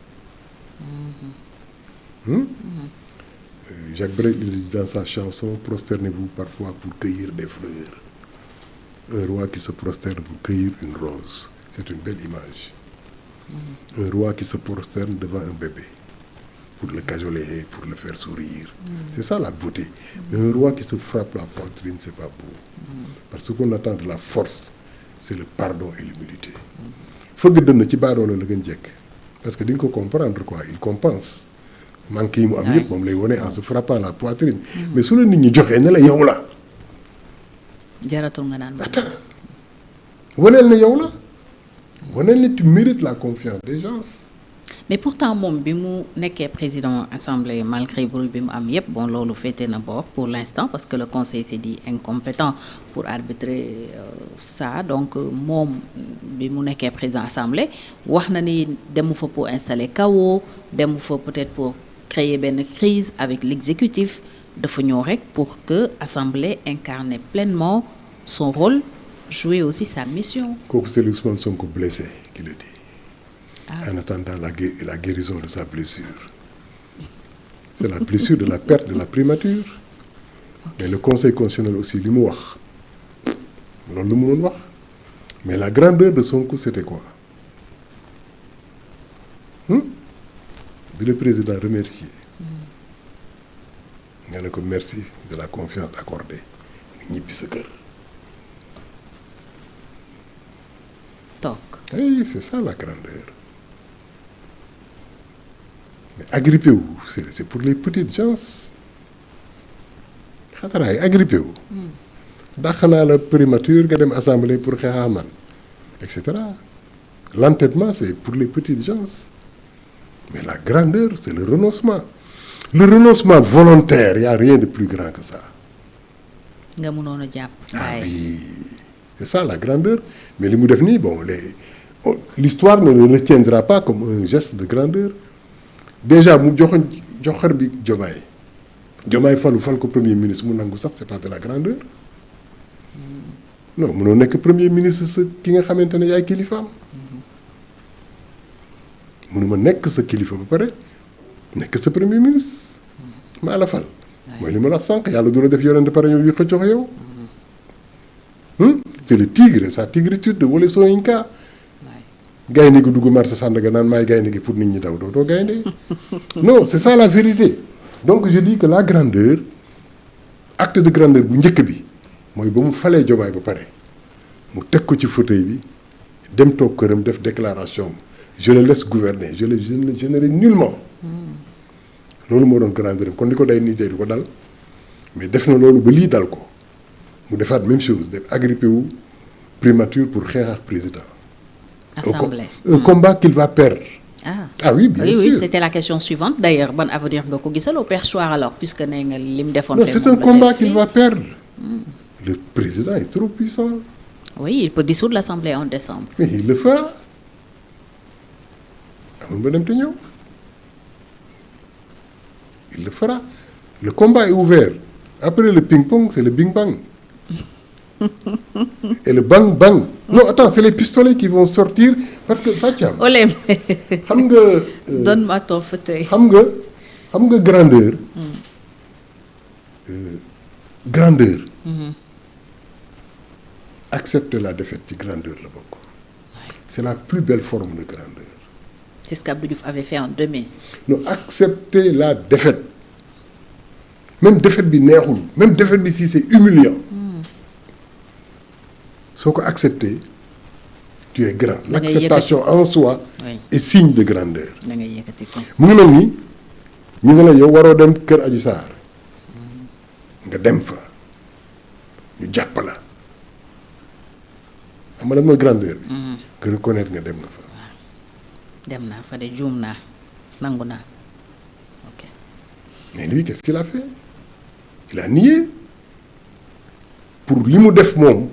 Jacques Brel, il dit dans sa chanson, prosternez-vous parfois pour cueillir des fleurs. Un roi qui se prosterne pour cueillir une rose, c'est une belle image. Un roi qui se prosterne devant un bébé pour le cajoler, pour le faire sourire. C'est ça la beauté. Mais un roi qui se frappe la poitrine, c'est pas beau. Parce qu'on attend de la force, c'est le pardon et l'humilité. Fëgg dënn ci baadoola la gën jekk parce que di nga ko comprendre quoi il compense manque yi mu am yëpp moom lay wone en se frappant la poitrine. mais su la nit ñi joxee ne la yow la. jaratul nga naan. waneel ne yow la. waneel ne tu mérites la confiance des gens. mais pourtant moom bi mu nekkee président assemblée malgré bruit bi mu am yépp bon loolu féete na boor pour l'instant parce que le conseil s'est dit incompétent pour arbitrer ça donc moom bi mu nekkee président assemblée wax na ni demu fa pour installer chaos demu fa peut-être pour créer benn crise avec l'exécutif dafa ñëw rek pour que assemblée incarne pleinement son rôle jouer aussi sa mission. kooku c'est Ousmane Sonko blessé qui le dit. En attendant la guérison de sa blessure. C'est la blessure de la perte de la primature. Mais le Conseil constitutionnel aussi li mu wax loolu lu mu doon wax mais la grandeur de Sonko c'était quoi bi le président remercié nga ne ko merci de la confiance accordée nga ñibbi sa kër. toog. Oui, c'est ça la grandeur. mais agrippé wu c'est pour les petites gens xataraay agrippé wu. dàq naa la primature nga dem assemblée pour xeexaa man et cetera l'entêtement c'est pour les petites gens mais la grandeur c'est le renoncement volontaire y a rien de plus grand que ça. nga mënoon a jàpp. ah oui c'est ça la grandeur mais li mu def nii bon l'histoire ne le retiendra pas comme un geste de grandeur. déjà mu joxar bi Diomaye fal ko premier ministre mu nangu sax c'est pas de la grandeur non mënoo nekk premier ministre sa ki nga xamante ne yaay kilifaam mënuma nekk sa kilifa ba pare nekk sa premier ministre maa la fal mooy li ma la wax sànq yàlla du la def yonent pare ñëw yu xëccox yow c'est le tigre sa tigritude de Wole Soyinka gaynde gi dugg marché Sandaga naan maay gaynde gi pour nit ñi daw dootoo gaynde non c'est ça la vérité donc je dis que la grandeur acte de grandeur bu njëkk bi mooy ba mu falee Diomaye ba pare mu teg ko ci fauteuil bi dem toog këram def déclaration je le laisse gouverner je ne gênerai nullement loolu moo doon grandeur kon li ko day nii tey du ko dal mais def na loolu ba lii dal ko mu defaat même chose def agrippé wu primature pour xeex ak président. Assemblée. Un combat qu'il va perdre. Ah oui, bien sûr. Oui, c'était la question suivante. D'ailleurs, bon avenir nga ko gisal au perchoir alors puisque nee nga lim defoon. Non, c'est un combat qu'il va perdre. Le président est trop puissant. Oui, il peut dissoudre l'Assemblée en décembre. Mais il le fera. Amul ba dem te ñëw. Il le fera. Le combat est ouvert. Après le ping-pong, c'est le bing-bang. Et le bang-bang. Non, attends, c'est les pistolets qui vont sortir parce que Fatiam. Olé. Xam nga. Donne-moi ton fauteuil. Xam nga grandeur. Grandeur. Accepter la défaite ci grandeur la bokk. c'est la plus belle forme de grandeur. C'est ce qu'Abdou Diouf avait fait en 2000. Non, accepter la défaite. Même défaite bi neexul, même défaite bi si c'est humiliant. Soo ko accepter, tu es grand. L'acceptation en soi est signe de grandeur. da ngay yëkkati ko. mu ngi mel ni ñu ne la yow waroo dem kër Adji Sarr nga dem fa ñu jàpp la xam nga lan mooy grandeur bi. nga reconnaître nga dem nga fa. dem naa fa de juum naa nangu naa ok. Mais lui qu'est-ce qu'il a fait? Il a nié pour li mu def moom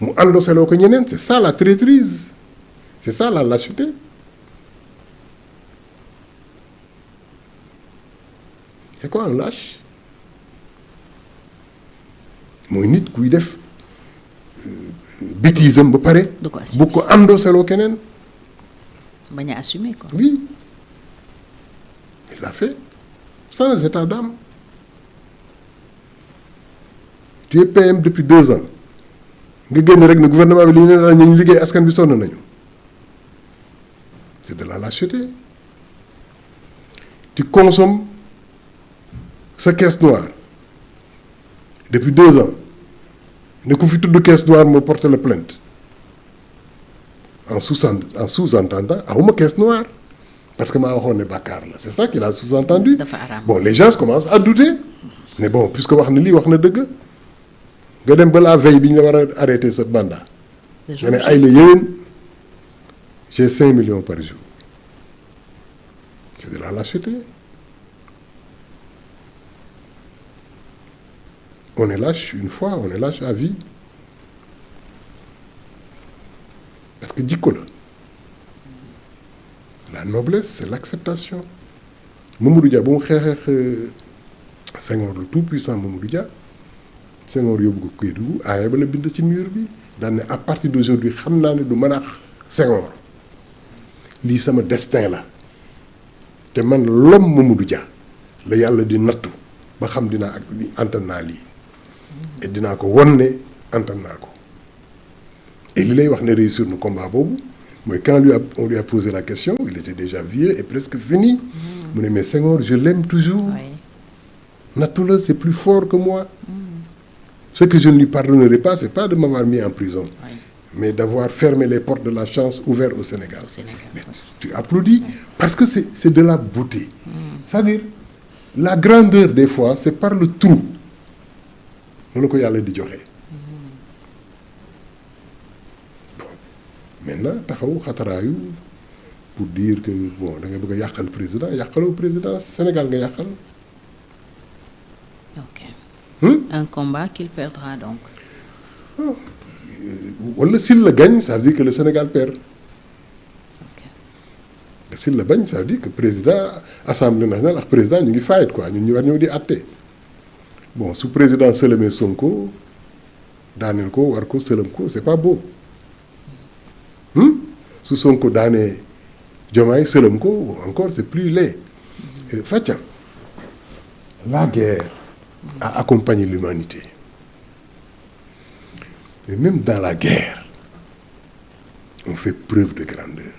mu endosseloo ko ñeneen. C'est ça la traîtrise, c'est ça la lâcheté. C'est quoi un lâche? mooy nit kuy def bêtise am ba pare. du ko assumer bu ko endosseloo keneen. bañ a assumer quoi. Oui, il l'a fait sans état d'âme. Tu es PM depuis 2 ans nga génn rek ne gouvernement bi li ñu ne ñu liggéey askan bi sonn nañu. C'est de la lâcheté. Tu consommes sa caisse noire depuis 2 ans ne ku fi tudd caisse noire moo porte la plainte en sous-entendant awuma caisse noire parce que maa waxoon ne bàkkaar la. C'est ça qu'il a sous-entendu. dafa araam. Bon, les gens commencent à douter mais bon puisque wax na lii wax na dëgg nga dem ba la veille bi ñu la war a arrêter sa mandat nga ne ay la yéwén j'ai 5 millions par jour. C'est de la lâcheté. On est lâche une fois, on est lâche à vie. Parce que jikko la. La noblesse, c'est l'acceptation. Mamadou Dia ba mu xeexeex Senghor le tout puissant Mamadou Dia Senghor yóbbu ko Kédougou aaya ba la bind ci mur bi daan ne à partir d'aujourd'hui xam naa ne du mën a Senghor lii sama destin la te man l'homme Mamadou Dia la yàlla di nattu ba xam dinaa ak li antan naa lii et dinaa ko won ne antan naa ko et li lay wax ne réussir na combat boobu mooy quand on lui a posé la question il était déjà vieux et presque fini mu ne mais Senghor je l'aime toujours. nattu la c'est plus fort que moi. Ce que je ne lui pardonnerai pas c'est pas de m'avoir mis en prison mais d'avoir fermé les portes de la chance ouvertes au Sénégal. Mais tu applaudis parce que c'est de la beauté. C'est-à-dire la grandeur des fois c'est par le trou loolu ko yàlla di joxe. Bon maintenant taxaw xataraayu pour dire que bon da nga bëgg a yàqal président yàqaloo président Sénégal nga yàqal. ok. Un combat qu'il perdra donc. Wala s'il le gagne ça veut dire que le Sénégal perd. S'il la bañ ça veut dire que président assemblée nationale ak président ñu ngi fayit quoi ñun ñu war ñëw di àtte bon su président sëlëmee Sonko daaneel ko war ko sëlëm ko c'est pas beau su Sonko daanee Diomaye sëlëm ko encore c'est plus laid. Fatia la guerre a accompagné l'humanité et même dans la guerre on fait preuve de grandeur.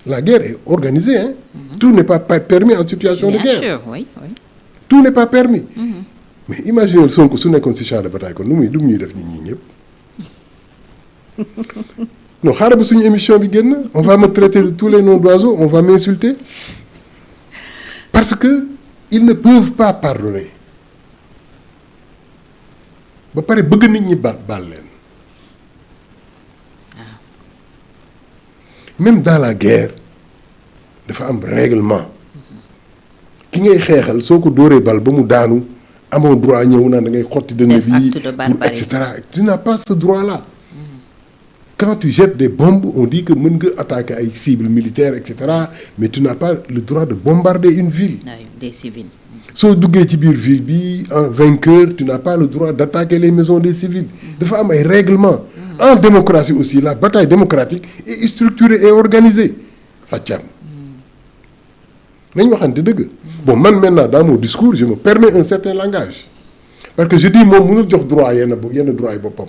La guerre est organisée, hein. Tout n'est pas permis en situation de guerre. Bien sûr, oui, oui. Tout n'est pas permis. Mais imaginez Sonko su nekkoon ci champ de bataille kon lu muy ñuy def ñii ñëpp. Non xaaral ba suñu émission bi génn on va me traiter de tous les noms d'oiseaux on va m'insulter parce que ils ne peuvent pas pardonner ba pare bëgg nit ñi baal leen. Même dans la guerre dafa am règlement ki ngay xeexal soo ko dóoree bal ba mu daanu amoo droit ñëw naan da ngay xotti dënn bi pour et cetera tu n'as pas ce droit là. Quand tu jettes des bombes on dit que mën nga attaquer ay cibles militaires et cetera mais tu n'as pas le droit de bombarder une ville. Des civils. soo duggee ci biir ville bi en vainqueur tu n'as pas le droit d'attaquer les maisons des civils. Dafa am ay règlements. En démocratie aussi la bataille démocratique est structurée et organisée Fatiam nañ waxante dëgg. Bon man maintenant dans mon discours je me permets un certain langage parce que je dis moom mënul jox droit yenn droit yi boppam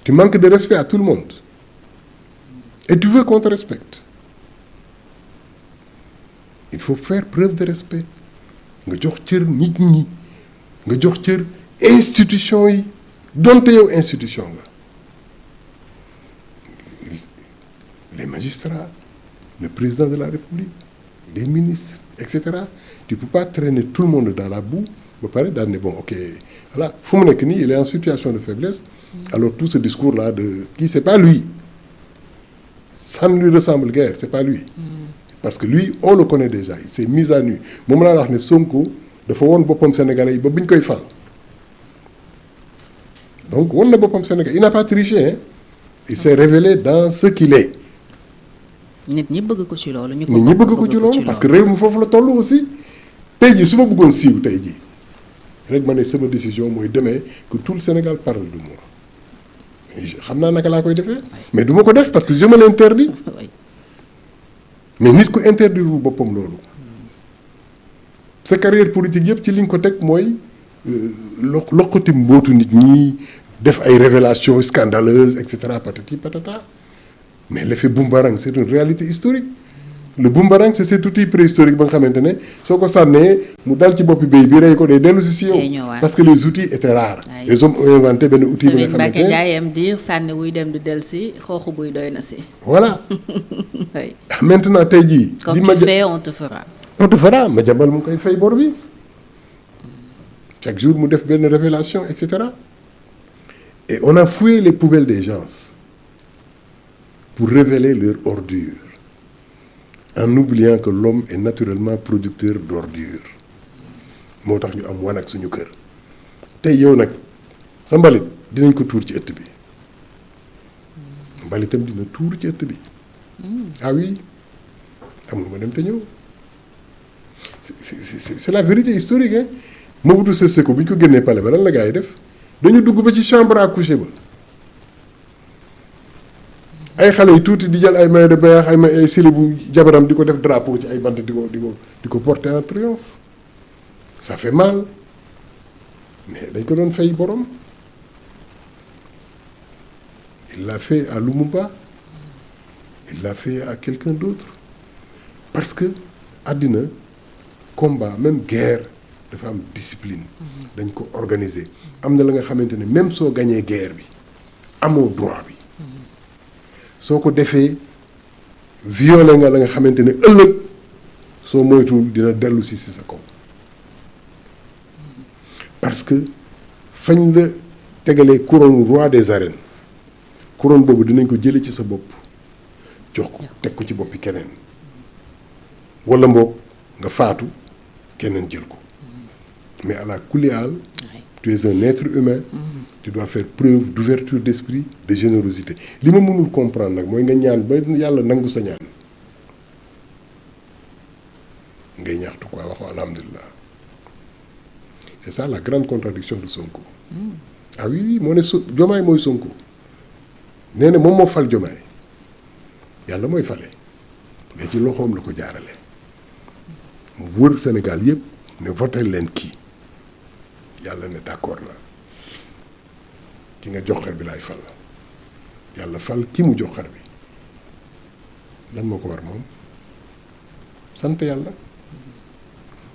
tu manques de respect à tout le monde et tu veux qu'on te respecte. Il faut faire preuve de respect nga jox cër nit ñi nga jox cër institution yi donte yow institution nga les magistrats le président de la République les ministres etc. Tu peux pas traîner tout le monde dans la boue ba pare daal ne bon ok voilà fu mu nekk nii il est en situation de faiblesse alors tout ce discours là de kii c'est pas lui ça ne lui ressemble guère c'est pas lui parce que lui on le connaît déjà il s'est mis à nu moom laa wax ne Sonko dafa woon boppam Sénégalais yi ba bi ñu koy fal donc woon na boppam Sénégal il n'a pas triché hein il s'est révélé dans ce qu'il est. nit ñi bëgg ko ci loolu. nit ñi bëgg ko ci loolu parce que réew mi foofu la toll aussi tey jii su ma bëggoon siiw tey jii rek ma ne sama décision mooy demee que tout le Sénégal parle de moi xam naa naka laa koy defee mais du ma ko def parce que je me l'interdis mais nit ku interdire wu boppam loolu sa carrière politique yëpp ci li nga ko teg mooy loqati mbootu nit ñi def ay révélations scandaleuses et cetera patati patata mais l'effet boomerang c'est une réalité historique le boomerang c'est cet outil préhistorique ba nga xamante ne soo ko sànnee mu dal ci boppi béy bi rey ko day dellu si yow parce que les outils étaient rares les hommes ont inventé benn outil bi nga xamante ne jaayam diir sànni wuy dem di dellu si xooxu buy doy na si voilà oui. maintenant tey jii comme tu fais on te fera ma jambal mu koy fay bor bi chaque jour mu def benn révélation et cetera et on a fouillé les poubelles des gens pour révéler leur ordure en oubliant que l'homme est naturellement producteur d'ordures moo tax ñu am wanag suñu kër tey yow nag sa mbalit dinañ ko tuur ci ëtt bi mbalitam dina tuur ci ëtt bi ah oui am nga ma dem te ñëw c'est la vérité historique hein Mobutu Sese Seko bu ñu ko génnee palais ba lan la gars yi def dañu dugg ba ci chambre à coucher ba ay xale yu tuuti di jël ay maillot de bain ay silibu jabaram di ko def drapeau ci ay bant di ko porter en triomphe ça fait mal mais dañ ko doon fay borom il l'a fait à Lumumba il l'a fait à quelqu'un d'autre parce que àddina combat même guerre dafa am discipline dañ ko organiser am na la nga xamante ne même soo gañee guerre bi amoo droit bi soo ko defee violé nga la nga xamante ne ëllëg soo moytuwul dina dellu si sa kaw parce que fañ la tegalee couronne roi des arènes couronne boobu dinañ ko jële ci sa bopp jox ko teg ko ci boppi keneen wala mboog nga faatu keneen jël ko mais à la kulli haal tu es un être humain tu dois faire preuve d'ouverture d'esprit de générosité li ma mënul comprendre nag mooy nga ñaan ba yàlla nangu sa ñaan ngay ñaxtu quoi waxu alhamdulilah c'est ça la grande contradiction de Sonko ah oui moo ne Diomaye mooy Sonko nee na moom moo fal Diomaye yàlla mooy fale mais ci loxoom la ko jaarale mu wër Sénégal yëpp ne voté leen kii yàlla ne d'accord na ki nga jox xar bi laay fal yàlla fal ki mu jox xar bi lan moo ko war moom sant yàlla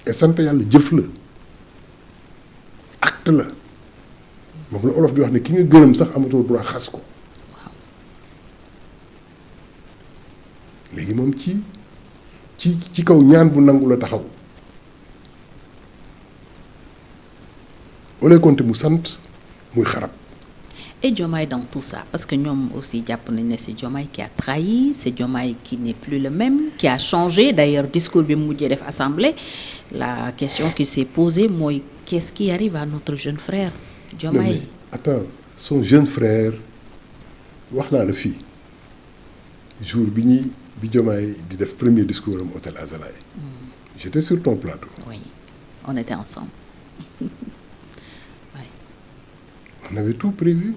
et sant yàlla jëf la acte la moom la olof di wax ne ki nga gërëm sax amatoo droit xas ko léegi moom ci kaw ñaan bu nangu la taxaw ole compte mu sant muy xarab. Et Diomaye dans tout ça parce que ñoom aussi jàpp nañ ne c'est Diomaye qui a trahi c'est Diomaye qui n'est plus le même qui a changé d'ailleurs discours bi mu mujjee def assemblée la question qui s'est posée mooy qu'est-ce qui arrive à notre jeune frère Diomaye. mais attends son jeune frère wax naa la fii jour bi Diomaye di def premier discours am hôtel Azalaï. J'étais sur ton plateau. Oui, on était ensemble. Oui. On avait tout prévu.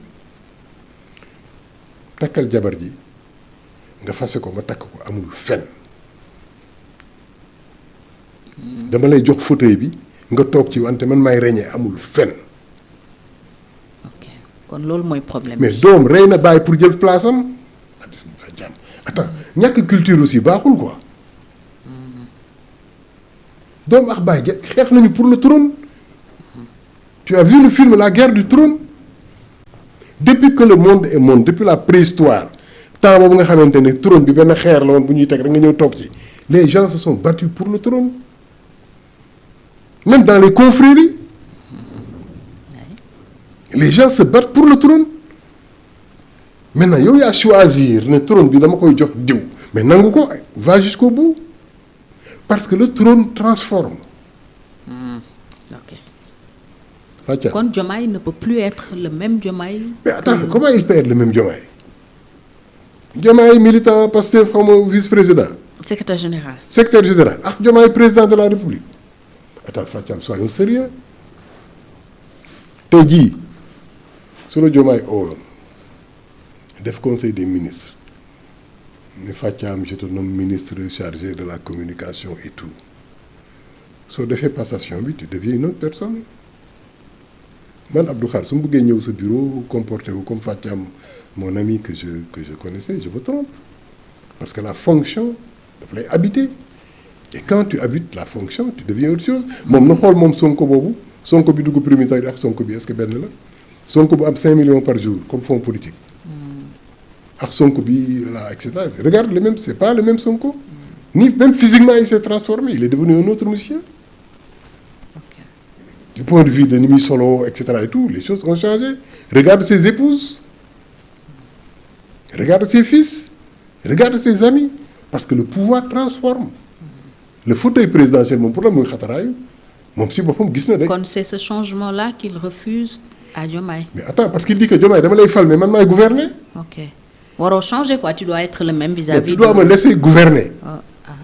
takkal jabar ji nga fase ko ma takk ko amul fen dama lay jox fauteuil bi nga toog ci wante man maay reñee amul fen ok kon loolu mooy problème mais doom rey na bàyyi pour jël place am attends ñàkk culture aussi baaxul quoi doom ak bàyyi xeex nañu pour le trône. Tu as vu le film La guerre du trône? Depuis que le monde est monde, depuis la préhistoire, temps boobu nga xamante ne trône bi benn xeer la woon bu ñuy teg rek nga ñëw toog ci les gens se sont battus pour le trône. Même dans les confréries, les gens se battent pour le trône. Maintenant yow yaa choisir ne trône bi dama koy jox diw mais nangu ko va jusqu'au bout parce que le trône transforme. Ok. Kon Diomaye ne peut plus être le même Diomaye. Mais attends, comment il peut être le même Diomaye? Diomaye militant Pastef xaw ma vice-président. Secrétaire général. Secrétaire général ak Diomaye président de la République. Attends Fathiam, soyons sérieux. Tey jii su la Diomaye ooloon def conseil des ministres ne Fathiam je te nomme ministre chargé de la communication et tout soo defee passation bi tu deviens une autre personne. Man Abdou Khare su ma bëggee ñëw sa bureau comporté wu comme Fathiam mon ami que je connaissais je me trompe parce que la fonction daf lay habiter et quand tu habites la fonction tu deviens autre chose moom na xool moom Sonko boobu Sonko bi dugg premier ministre ak Sonko bi est-ce que benn la Sonko bu am 5 millions par jour comme fonds politique ak Sonko bi là et cetera regarde le même c'est pas le même Sonko ni même physiquement il s'est transformé il est devenu un autre monsieur. Du point de vue de Nimi Solo, etc. et tout, les choses ont changé. Regarde ses épouses. Regarde ses fils. Regarde ses amis. Parce que le pouvoir transforme. Le fauteuil présidentiel, mon problème, c'est ce changement-là qu'il refuse à Diomaye. Mais attends, parce qu'il dit que Diomaye, je vais mais maintenant, il gouverne. Ok. On changer quoi, tu dois être le même vis-à-vis. Tu dois me laisser gouverner.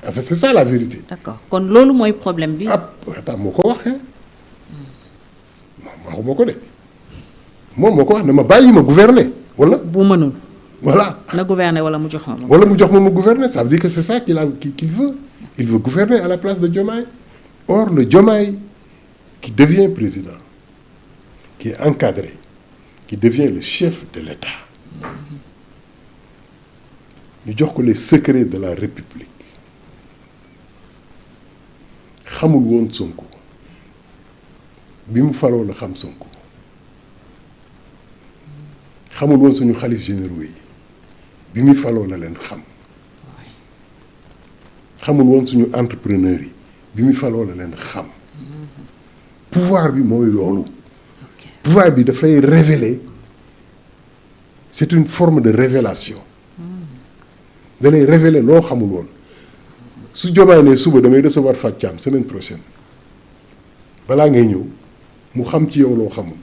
En fait, c'est ça la vérité. D'accord. Quand l'autre, moi, problème. Attends, moi, hein? waxuma ko de moom moo ko wax ne ma bàyyi ma gouverner wala. bu mënul. voilà na gouverner wala mu jox ma. wala mu jox ma gouverner ça veut dire que c'est ça qu'il veut il veut gouverner à la place de Diomaye. Or le Diomaye qui devient président qui est encadré qui devient le chef de l'État ñu jox ko les secrets de la République xamul woon Sonko. bi mu faloo la xam Sonko xamul woon suñu xalif généraux yi bi mu faloo la leen xam xamul woon suñu entrepreneurs yi bi mu faloo la leen xam pouvoir bi mooy loolu pouvoir bi dafay révéler c'est une forme de révélation da lay révéler loo xamul woon su Diomaye ne suba damay recevoir Fathiam semaine prochaine balaa ngay ñëw mu xam ci yow loo xamul.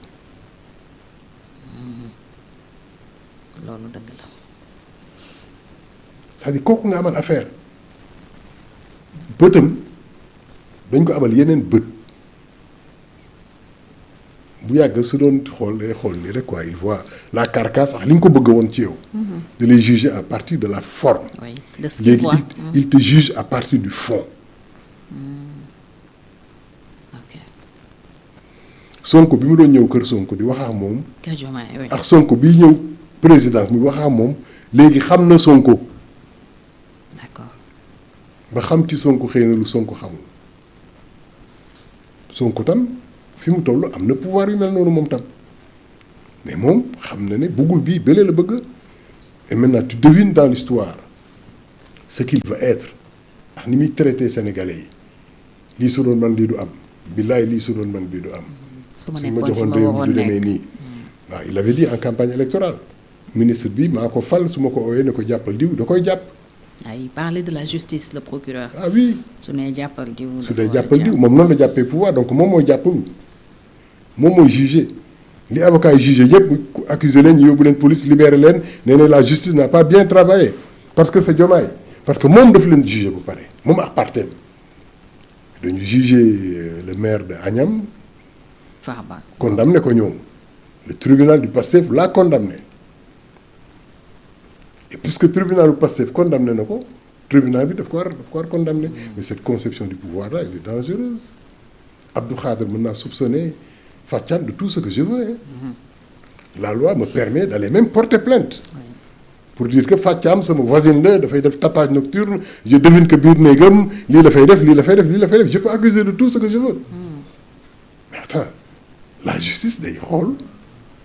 loolu dëgg la. c'est-à-dire kooku nga amal affaire bëtam dañ ko amal yeneen bët bu yàgg su doon xool day xool nii rek quoi il voit la carcasse ak li nga ko bëgg woon ci yow. de les juger à partir de la forme. oui de ce qu'il voit. il te juge à partir du fond. Sonko bi mu doon ñëw kër Sonko di wax ak moom. kër Diomaye ak Sonko bi ñëw président mi wax ak moom léegi xam na Sonko. d'accord. ba xam ci Sonko xëy na lu Sonko xamul Sonko tam fi mu toll am na pouvoir yu mel noonu moom tam mais moom xam na ne bëggul bii bële la bëgg et maintenant tu devines dans l'histoire ce qu'il va être ak ni muy traité sénégalais yi lii su doon man lii du am billaay lii su doon man bii du am. su ma joxoon réew mi du demee nii waaw il avait dit en campagne électorale ministre bi maa ko fal su ma ko ooyee ne ko jàppal diw da koy jàpp. il parlait de la justice le procureur. ah oui su nee jàppal diw. su dee jàppal diw moom noonu la jàppee pouvoir donc moom mooy jàppalu moom mooy jugé li avocat yi jugé yëpp accusé leen ñu yóbbu leen police libéré leen nee na la justice n'a pas bien travaillé parce que c'est Diomaye parce que moom daf leen jugé bu pare moom ak partem dañu jugé le maire de Agnam. Farba condamné ko ñoom le tribunal du Pastef l'a condamné et puisque tribunal du Pastef condamné na ko tribunal bi daf ko war condamné mais cette conception du pouvoir là elle est dangereuse Abdou Khadre mën naa soupçonner Fathiam de tout ce que je veux la loi me permet d'aller même porter plainte. Pour dire que Fathiam sama voisine la dafay def tapage nocturne je devine que biir néegam lii la fay def lii la fay def lii la fay def je peux accuser de tout ce que je veux. Mais attends, la justice day xool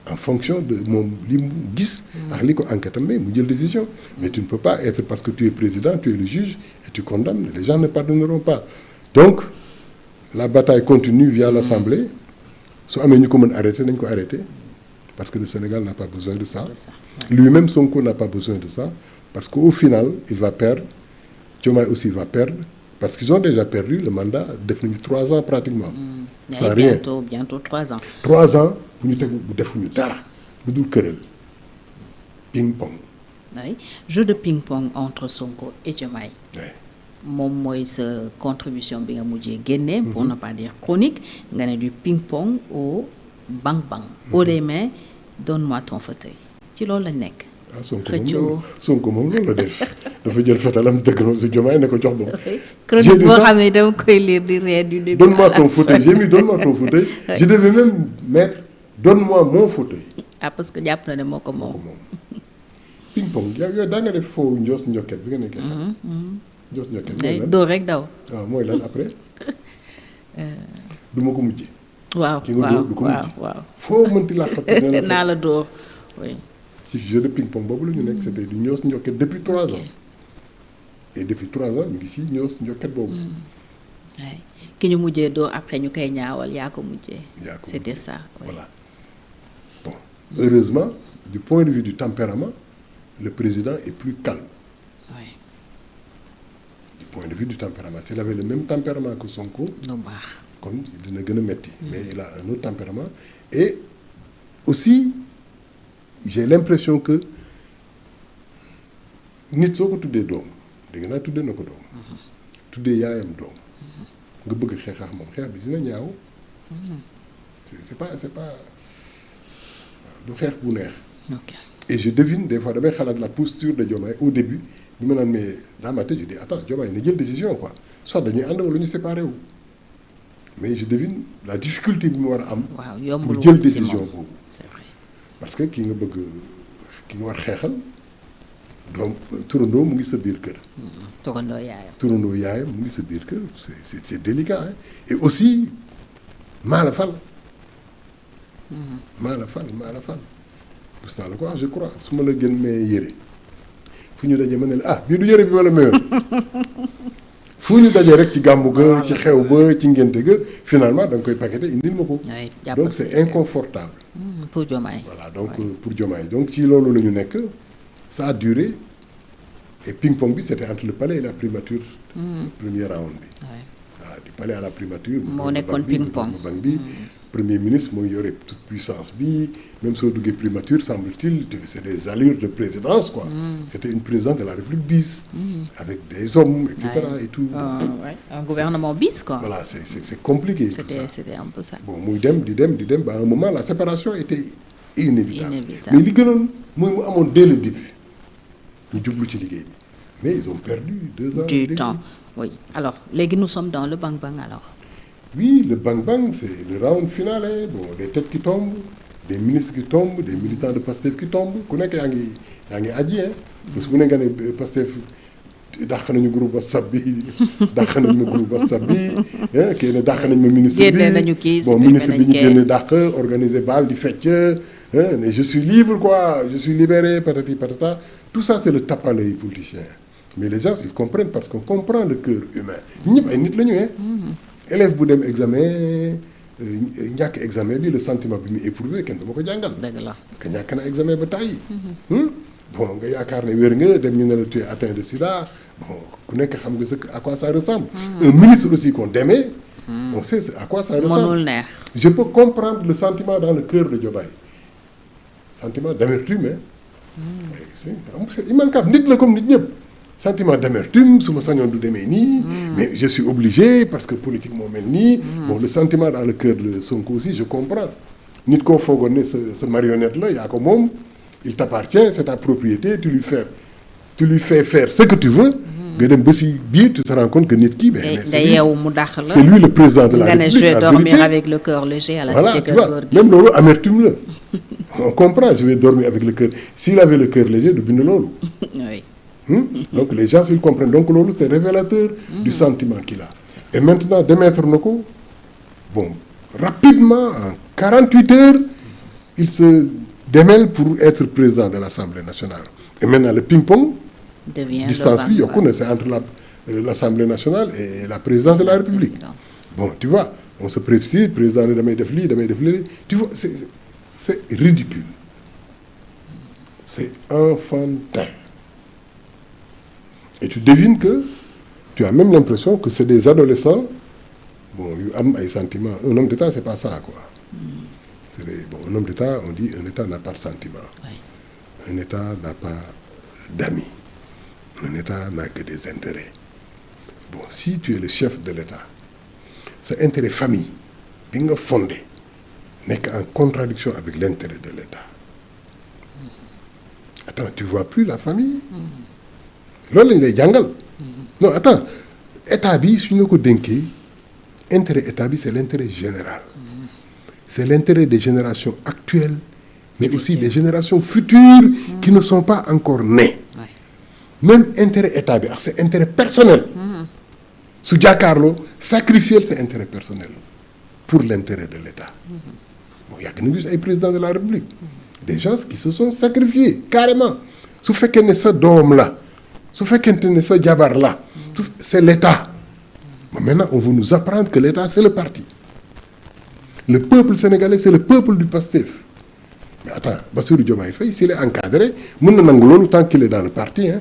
en fonction de moom li mu gis. ak li ko enquête am mu jël décision. Mais tu ne peux pas être parce que tu es président tu es le juge et tu condamnes les gens ne pardonneront pas. Donc la bataille continue via l'Assemblée su amee ñu ko mën arrêter nañ ko arrêter. Parce que le Sénégal n'a pas besoin de ça. Lui-même, Sonko n'a pas besoin de ça. Parce qu'au final, il va perdre. Diomaye aussi va perdre. Parce qu'ils ont déjà perdu le mandat depuis 3 ans pratiquement. Sans rien. Bientôt 3 ans. 3 ans, pour nous defuñu dara. Lu dul querelle. Ping-pong. Oui. Jeu de ping-pong entre Sonko et Diomaye. Oui. Moom mooy sa contribution bi nga mujjee génne. Pour ne pas dire chronique. Nga ne du ping-pong au bang bang. Haut les mains, donne-moi ton fauteuil. ci loolu lañ nekk. Sonko moom loolu la def dafa jël fetalam dëgg na si Diomaye ne ko jox ma. chronique boo xam ne dama koy lire di ree du début. donne-moi ton fauteuil j'ai mis donne-moi ton fauteuil. Je devais même mettre donne-moi mon fauteuil. Ah parce que jàpp na ne moo ko moom. ping pong yow daa nga def foofu njoos njokket bi nga nekkee xam. njoos njokket mooy lan doo rek daw. waaw mooy lan après. du ma ko mujjee. waaw ki nga dóor du ko mujj. waaw foo mënti làqatu naa la dóor oui. si jeu de ping pong boobu la ñu nekk c'était du ñoos njokket depuis 3 ans. et depuis 3 ans ñu ngi si ñoos njokket boobu. oui ki ñu mujjee dóor après ñu koy ñaawal yaa ko mujjee. C'était ça. Oui. Voilà bon heureusement du point de vue du tempérament le président est plus calme. Oui. Du point de vue du tempérament s'il avait le même tempérament que Sonko. lu baax. kon dina gën a metti. mais il a un autre tempérament et aussi j'ai l'impression que nit soo ko tuddee doom dégg naa tuddee na ko doom. tuddee yaayam doom. nga bëgg xeex ak moom xeex bi dina ñaaw. c'est pas du xeex bu neex. ok et je devine des fois damay xalaat la posture de Diomaye au début bi ma naan mais dans ma tête je dis attends Diomaye na jël décision quoi soit dañuy ànd wala ñu séparé wu. mais je devine la difficulté bi mu war a am. pour jël décision boobu. c'est vrai. parce que ki nga war xeexal doom turandoo mu ngi sa biir kër. turandoo yaayam mu ngi sa biir kër c'est délicat hein? Et aussi maa la fal. maa la fal. gis naa la ko wax je crois su ma la gën mee yére fu ñu dajee ma ne la ah bii du yére bi ma la mayoon. fu ñu dajee rek ci gàmmu ga ci xew ba ci ngénte ga finalement da nga koy paqueté indil ma ko. donc c'est inconfortable. pour Diomaye. voilà donc pour Diomaye donc ci loolu la ñu nekk ça a duré et ping-pong bi c'était entre le palais et la primature. premier round bi. waaw du palais à la primature. moo nekkoon ping-pong banque bi premier ministre mooy yore toute puissance bi même soo duggee primature semble-t-il c'est des allures de présidence quoi. C'était une présidence de la République bis. avec des hommes et cetera et tout. un gouvernement bis quoi. Voilà c'est compliqué. tout ça c'était un peu ça. bon muy dem di dem ba à un moment la séparation était inévitable. mais li gënoon mooy mu amoon dès le début ñu jublu ci liggéey bi mais ils ont perdu 2 ans. du temps oui alors léegi nous sommes dans le bang-bang alors. Oui, le bang-bang, c'est le round final. Hein. Bon, des têtes qui tombent, des ministres qui tombent, des militants de Pastef qui tombent. Ku nekk yaa ngi aji hein. Parce que bu ne nga ne Pastef dàq nañu groupe WhatsApp bi dàq nañu ma groupe WhatsApp bi kii ne dàq nañu ma ministre bi bon ministre bi ñu génne dàq organiser bal di fecc mais je suis libre quoi je suis libéré patati patata tout ça c'est le tape à l'œil politicien mais les gens ils comprennent parce qu'on comprend le cœur humain ñëpp ay nit la ñu élève bu dem examen ñàkk examen bi le sentiment bi mu éprouvé kenn dama ko jàngal. dëgg la que ñàkk na examen ba tàyyi. bon nga yaakaar ne wér nga dem ñu ne la tu es atteint de sida bon ku nekk xam nga à quoi ça ressemble. un ministre aussi qu'on démet. on sait à quoi ça ressemble. mënul neex. je peux comprendre le sentiment dans le cœur de Diomaye sentiment d'amertume c'est immanquable nit la comme nit ñëpp. sentiment d'amertume su ma sañoon du demee nii. mais je suis obligé parce que politique moo mel nii. bon le sentiment dans le cœur de Sonko aussi je comprends nit koo foogoon ne sa marionnette la yaa ko moom il t'appartient c'est ta propriété tu lui fais faire ce que tu veux. nga dem ba si biir tu te rends compte que nit kii. c'est lui le président de la République. nga ne je vais dormir avec le cœur léger à la cité Keur Gorgui. même loolu amertume la on comprend, je vais dormir avec le cœur. S'il avait le cœur léger, du bind loolu. Oui. Donc les gens ils comprennent. Donc loolu c'est révélateur du sentiment qu'il a. Et maintenant démettre na ko bon rapidement en 48 heures il se démêle pour être président de l'Assemblée nationale. Et maintenant le ping-pong devient distance bi yokku na c'est entre l'Assemblée nationale et la présidence de la République. Bon tu vois on se précipite président ne damay def lii damay def lii tu vois c'est ridicule. C'est enfantin. Et tu devines que tu as même l'impression que c'est des adolescents bon yu am ay sentiments. Un homme d'État c'est pas ça quoi. C'est bon un homme d'État on dit un État n'a pas de sentiments. Oui. Un État n'a pas d'amis. Un État n'a que des intérêts. Bon si tu es le chef de l'État sa intérêt famille bi nga fondé nekk en contradiction avec l'intérêt de l'État. Attends tu vois plus la famille. loolu lañ lay jàngal. Non attends état bi suñu la ko dénkee intérêt état bi c'est l'intérêt général. C'est l'intérêt des générations actuelles mais aussi des générations futures qui ne sont pas encore nées. Même intérêt état bi ak c'est intérêt personnel. su jàkkaarloo sacrifier ses intérêts personnels pour l'intérêt de l'État. Bon yàgg na gis ay présidents de la République. Des gens qui se sont sacrifiés carrément su fekkee ne sa doom la. su fekkente ne sa jabar la c'est l'État. Mais maintenant on veut nous apprendre que l'État c'est le parti. Le peuple sénégalais c'est le peuple du PASTEF. Mais attends Bassirou Diomaye Faye s'il est encadré mën na nangu loolu tant qu'il est dans le parti hein.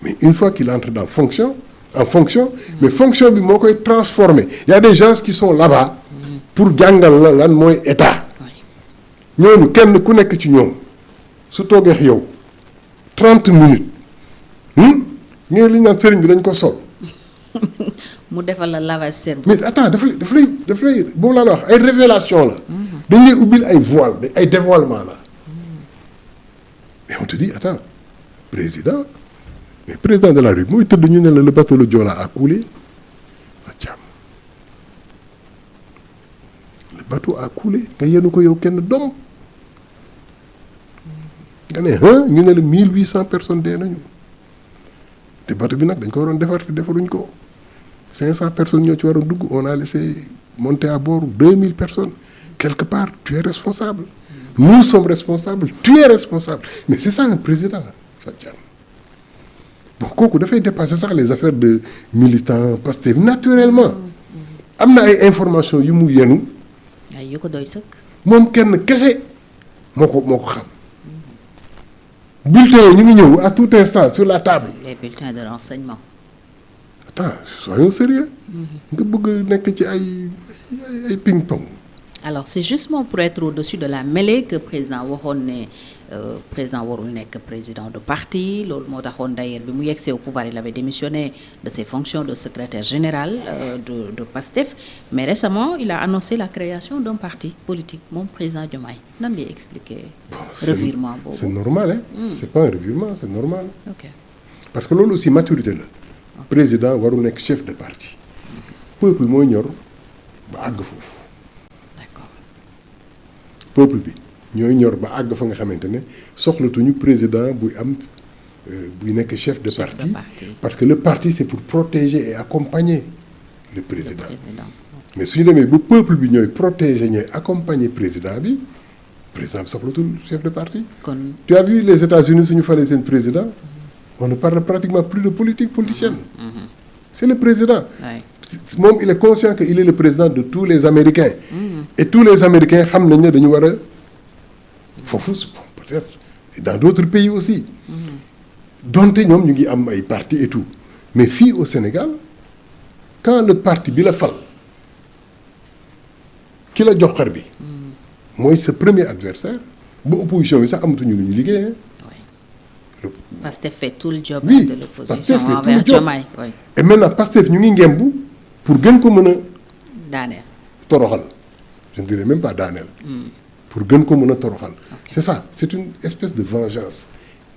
Mais une fois qu'il entre en fonction mais fonction bi moo koy transformer. Il y a des gens qui sont là-bas pour jàngal la lan mooy État. ñooñu kenn ku nekk ci ñoom su toogee yow 30 minutes. ngeen li ñu naan sëriñ bi dañ ko sol. mu defal la lavage cerveau. mais attends daf lay boobu laa la wax ay révélation la. dañ lay ubbil ay voile ay dévoilement la. mais on te dit attends président mais président de la République mooy tëdd ñu ne la le bateau le Joola a coulé le bateau a coulé nga yenu ko yow kenn dom nga ne ñu ne la 1800 personnes dee nañu. te bateau bi nag dañ ko waroon defar te defaruñ ko 500 personnes ñoo ci waroon dugg on a laissé monter à bord 2000 personnes quelque part tu es responsable nous sommes responsables tu es responsable mais c'est ça un président Fatia bon kooku dafay dépasser sax les affaires de militants Pastef naturellement am na ay informations yu mu yenu ay yu ko doy sëkk moom kenn kese moo ko xam. Bulletins yi ñu ngi ñëw à tout instant sur la table. Les bulletins de renseignement. Attends soyons sérieux. nga bëgg nekk ci ay ping-pong. Alors c'est justement pour être au-dessus de la mêlée que président waxoon ne président warul nekk président de parti loolu moo taxoon d'ailleurs bi mu yegsee au pouvoir il avait démissionné de ses fonctions de secrétaire général de PASTEF mais récemment il a annoncé la création d'un parti politique moom président Diomaye nan ngay expliquer revirement boobu. C'est normal hein. C'est pas un revirement c'est normal. Ok. Parce que loolu aussi maturité la. Président warul nekk chef de parti. Peuple mooy ñor ba àgg foofu. D'accord. Peuple bi ñooy ñor ba àgg fa nga xamante ne soxlatuñu président buy am buy nekk chef de parti parce que le parti c'est pour protéger et accompagner le président. Mais suñu demee ba peuple bi ñooy protéger ñooy accompagner président bi soxlatul chef de parti. Kon tu as vu les États-Unis suñu falee seen président on ne parle pratiquement plus de politique politicienne. C'est le président. Moom il est conscient que il est le président de tous les Américains. Et tous les Américains xam nañ ne dañu war a foofu peut-être dans d'autres pays aussi. donte ñoom ñu ngi am ay parti et tout mais fii au Sénégal quand le parti bi la fal ki la jox xar bi. mooy sa premier adversaire ba opposition bi sax amatuñu lu ñu liggéey. Pastef fait tout le job oui, de l'opposition envers Diomaye. Oui. Et maintenant Pastef ñu ngi ngemb pour gën ko mën a. daaneel toroxal je ne dirais même pas daaneel. pour gën ko mën a toroxal. Okay. C'est ça c'est une espèce de vengeance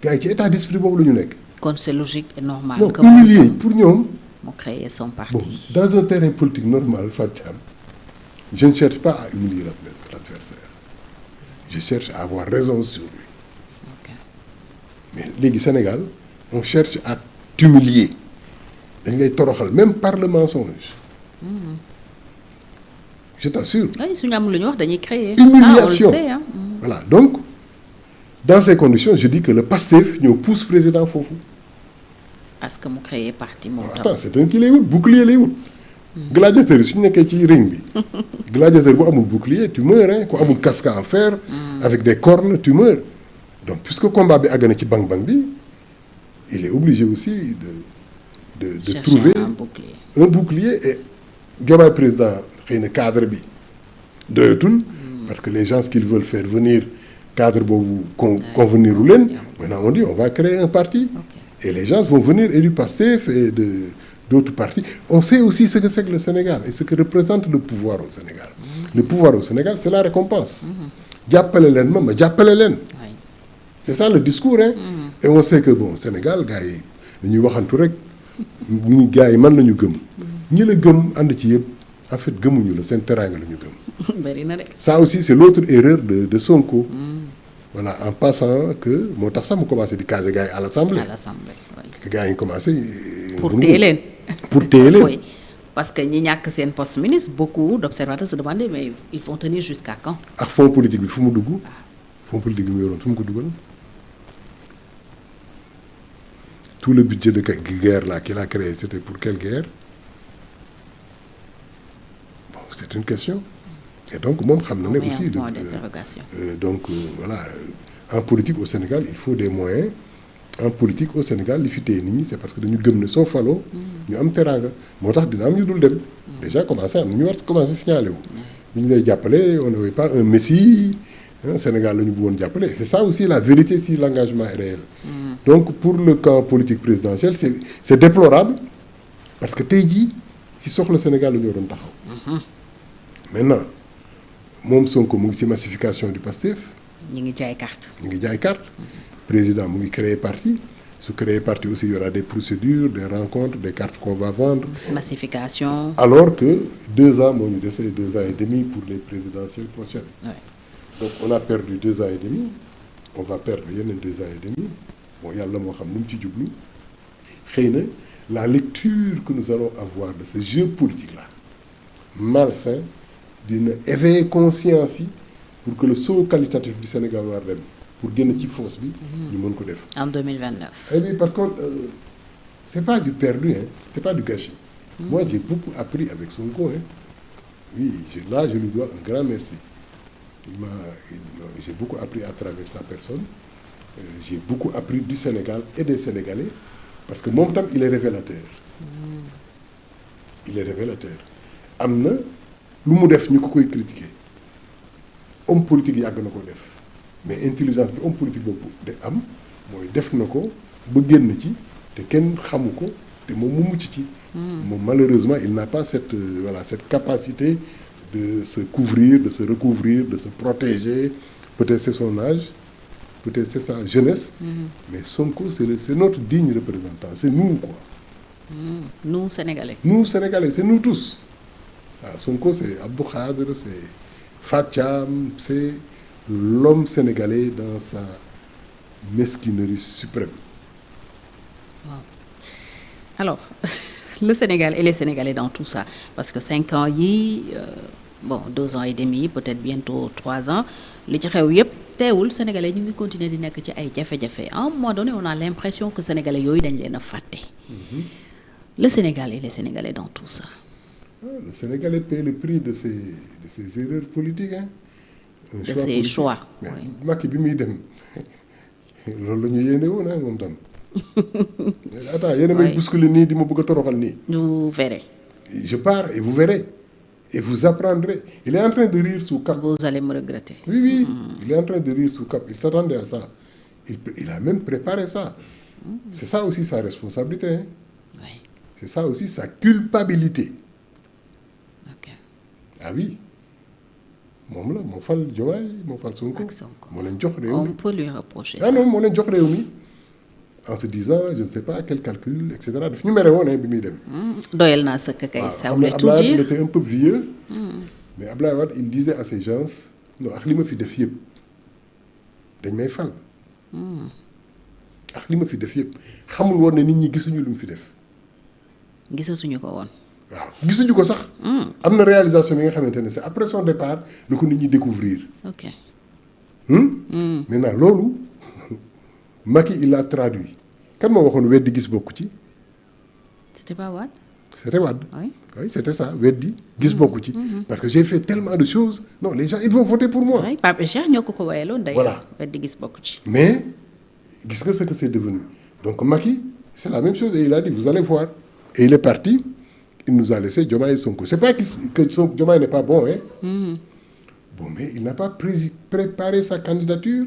gars yi ci état d'esprit boobu la ñu nekk. kon c'est logique et normal. donc humilier pour ñoom. mu créer son parti. Bon, dans un terrain politique normal Fatou je ne cherche pas à humilier l'adversaire je cherche à avoir raison sur lui. Ok. Mais léegi Sénégal on cherche à t'humilier dañ lay toroxal même par le mensonge. Je t'assure. oui suñu am lu ñu wax dañuy créer. Humiliation. Ça on le sait hein. Voilà donc dans ces conditions je dis que le PASTEF ñoo pousse président foofu. parce que mu créer parti moom tam. attends c'est un kii lay wut bouclier lay wut. gladiateur yi su ñu nekkee ci ring bi. gladiateur bu amul bouclier tu meurs hein ku amul casque en fer. avec des cornes tu meurs. donc puisque combat bi àgg na ci bang-bang bi il est obligé aussi de trouver un bouclier et Diomaye président xëy na cadre bi doyatul. parce que les gens qu'ils veulent faire venir cadre boobu convenir u leen. maintenant on dit on va créer un parti. Okay. Et les gens vont venir et du PASTEF et d'autres partis. On sait aussi ce que c'est que le Sénégal et ce que représente le pouvoir au Sénégal. Le pouvoir au Sénégal c'est la récompense. jàppale leen ma jàppale leen. C'est ça le discours hein. Et on sait que bon Sénégal gars yi dañuy waxantu rek ñi gars yi man la ñu gëm. ñi la gëm ànd ci yëpp en fait gëmuñu la seen teraanga la ñu gëm. bari na de. Ça aussi c'est l'autre erreur de Sonko. Voilà en passant que moo tax sax mu commencé di caser gars yi à l'Assemblée. À l'Assemblée oui. Que gars yi commencé. pour téye leen. pour téye leen. oui parce que ñi ñàkk seen poste ministre beaucoup d'observateurs se demandaient mais ils vont tenir jusqu'à quand. ak fonds politique bi fu mu dugg. fonds politique bi mu yoroon fu mu ko dugal. tout le budget de guerre là qu'il a créé c'était pour quelle guerre? Bon c'est une question. Et donc moom xam na ne aussi voilà en politique au Sénégal il faut des moyens en politique au Sénégal li fi téye nit ñi c'est parce que dañu gëm ne soo faloo ñu am teraanga moo tax dina am ñu dul dem déjà commencé am ñu war commencé signalé wu ñu lay jàppale on n'avait pas un messie Sénégal la ñu bëggoon jàppale c'est ça aussi la vérité si l'engagement est réel. Donc pour le camp politique présidentiel c'est déplorable parce que tey jii si soxla Sénégal la ñu waroon taxaw. Maintenant moom Sonko mu ngi ci massification du PASTEF. ñu ngi jaay carte. ñu ngi jaay carte. Président mu ngi créer parti su créer parti aussi il y aura des procédures des rencontres des cartes qu'on va vendre. Massification. Alors que 2 ans moo ñu dese 2 ans et demi pour les présidentielles prochaines. Ouais. Donc on a perdu 2 ans et demi on va perdre yeneen 2 ans et demi bon yàlla moo xam nu mu ci jublu xëy na la lecture que nous allons avoir de ce jeu politique là malsain dina éveiller conscience yi pour que le saut qualitatif du Sénégal war dem pour génn ci fosse bi. ñu mën ko def. en 2029. Et puis parce que c'est pas du perdu hein c'est pas du gâchis. Moi j'ai beaucoup appris avec Sonko hein oui je lui dois un grand merci. J'ai beaucoup appris à travers sa personne j'ai beaucoup appris du Sénégal et des Sénégalais parce que moom tam il est révélateur. Il est révélateur am na lu mu def ñu ko koy critiquer homme politique yàgg na ko def mais intelligence bi homme politique boobu de am mooy def na ko ba génn ci te kenn xamu ko te moom mu mucc ci. moom malheureusement il n'a pas cette cette capacité de se couvrir de se recouvrir de se protéger peut-être c'est son âge peut-être c'est sa jeunesse. Mais Sonko c'est notre digne représentant c'est nous quoi. Nous Sénégalais. Nous Sénégalais c'est nous tous. waaw Sonko c'est Abdou Khadre c'est Fathiam c'est l'homme sénégalais dans sa mesquinerie suprême. Wow. Alors le Sénégal et les Sénégalais dans tout ça parce que 5 ans yi bon 2 ans et demi peut-être bientôt 3 ans li ci xew yépp teewul Sénégalais ñu ngi continuer di nekk ci ay jafe-jafe à un moment donné on a l'impression que Sénégalais yooyu dañ leen a fàtte. Le Sénégal et les Sénégalais dans tout ça. Le Sénégalais paie le prix de ses erreurs politiques hein. De ses choix. Mais Macky bi muy dem loolu la ñu yéene woon ah moom tam. Attends yéen a may bousculer nii di ma bëgg a toroxal nii. Vous verrez. Je pars et vous verrez et vous apprendrez. Il est en train de rire sous cap. Vous allez me regretter. Oui. Il est en train de rire sous cap. Il s'attendait à ça. Il a même préparé ça. C'est ça aussi sa responsabilité hein. Oui. C'est ça aussi sa culpabilité. Ok. Ah oui. moom la moo fal Diomaye moo fal Sonko. moo leen jox réew mi on peut lui reprocher ça. Ah non moo leen jox réew mi en se disant je ne sais pas quel calcul et cetera daf ñu mere woon bi muy dem. doyal naa sëkk kay. ça voulait tout Ablaye dire il était un peu vieux. Mais Ablaye Wade il disait à ces gens non ak li ma fi def yëpp dañ may fal. ak li ma fi def yëpp xamul woon ne nit ñi gisuñu lu mu fi def. gisatuñu ko woon. waaw gisuñu ko sax. am na réalisation bi nga xamante ne c'est après son départ la ko nit ñi découvrir. ok. maintenant loolu Macky il a traduit kan moo waxoon weddi gis bokku ci. c'était pas Wade. c'était Wade. oui oui c'était ça weddi gis bokku ci. parce que j'ai fait tellement de choses non les gens ils vont voter pour moi. oui Pape Cheikh ñoo ko wayaloon d'ailleurs. Voilà. weddi gis bokku ci. mais gis nga ce que c'est devenu donc Macky c'est la même chose et il a dit vous allez voir et il est parti il nous a laissé Diomaye et Sonko c'est pas que Diomaye n'est pas bon hein. Bon mais il n'a pas préparé sa candidature.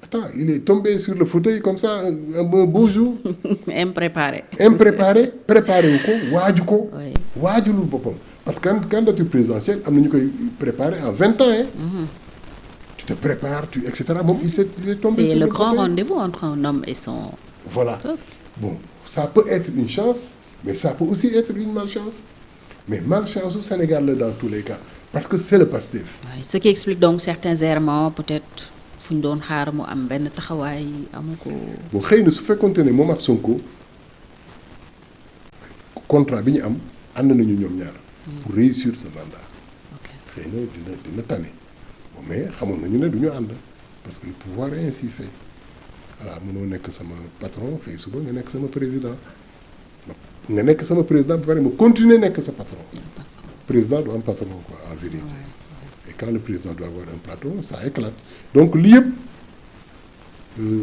Attends, il est tombé sur le fauteuil comme ça un beau jour. impréparé. préparé wu ko waaju ko. oui waajulul boppam parce que candidature présidentielle am na ñu koy préparer en 20 ans hein. Tu te prépares et cetera moom il est tombé. c'est sur le grand fauteuil. rendez-vous entre un homme et son Voilà. peuple. Bon ça peut être une chance mais ça peut aussi être une malchance mais malchance au Sénégal la dans tous les cas parce que c'est le Pastef. oui ce qui explique donc certains errements peut-être fu ñu doon xaar mu am benn taxawaay amu ko. bon xëy na su fekkoonte ne moom ak Sonko contrat bi ñu am ànd nañu ñoom ñaar. pour réussir ce mandat. ok xëy na dina tane bon mais xamoon nañu ne du ñu ànd parce que le pouvoir est ainsi fait voilà mënoo nekk sama patron xëy suba nga nekk sama président nga nekk sama président ba pare ma continuer nekk sa patron. président du am patron quoi en vérité. Et quand le président doit avoir un patron, ça éclate. Donc l'IEP,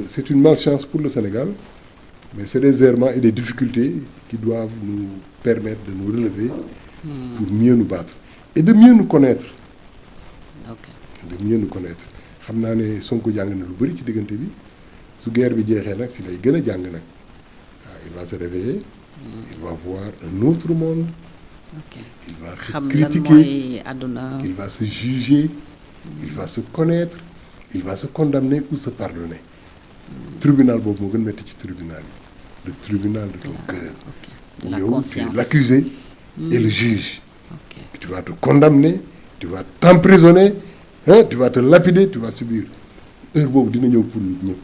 c'est une malchance pour le Sénégal, mais c'est des errements et des difficultés qui doivent nous permettre de nous relever pour mieux nous battre. Et de mieux nous connaître. ok De mieux nous connaître. xam naa ne Sonko jàng na lu bëri ci diggante bi su guerre bi jeexee nag si lay gën a jàng nag waaw il va se réveiller. Il va voir un autre monde. ok Il va se xam lan critiquer. mooy àdduna. Il va se juger, il va se connaître, il va se condamner ou se pardonner. Tribunal boobu moo gën metti ci tribunal yi. Le tribunal de ton cœur. ok de la Yow, tu es conscience. l'accusé et le juge. ok Tu vas te condamner, tu vas t'emprisonner, hein, tu vas te lapider, tu vas subir. Heure boobu dina ñëw pour nit ñëpp.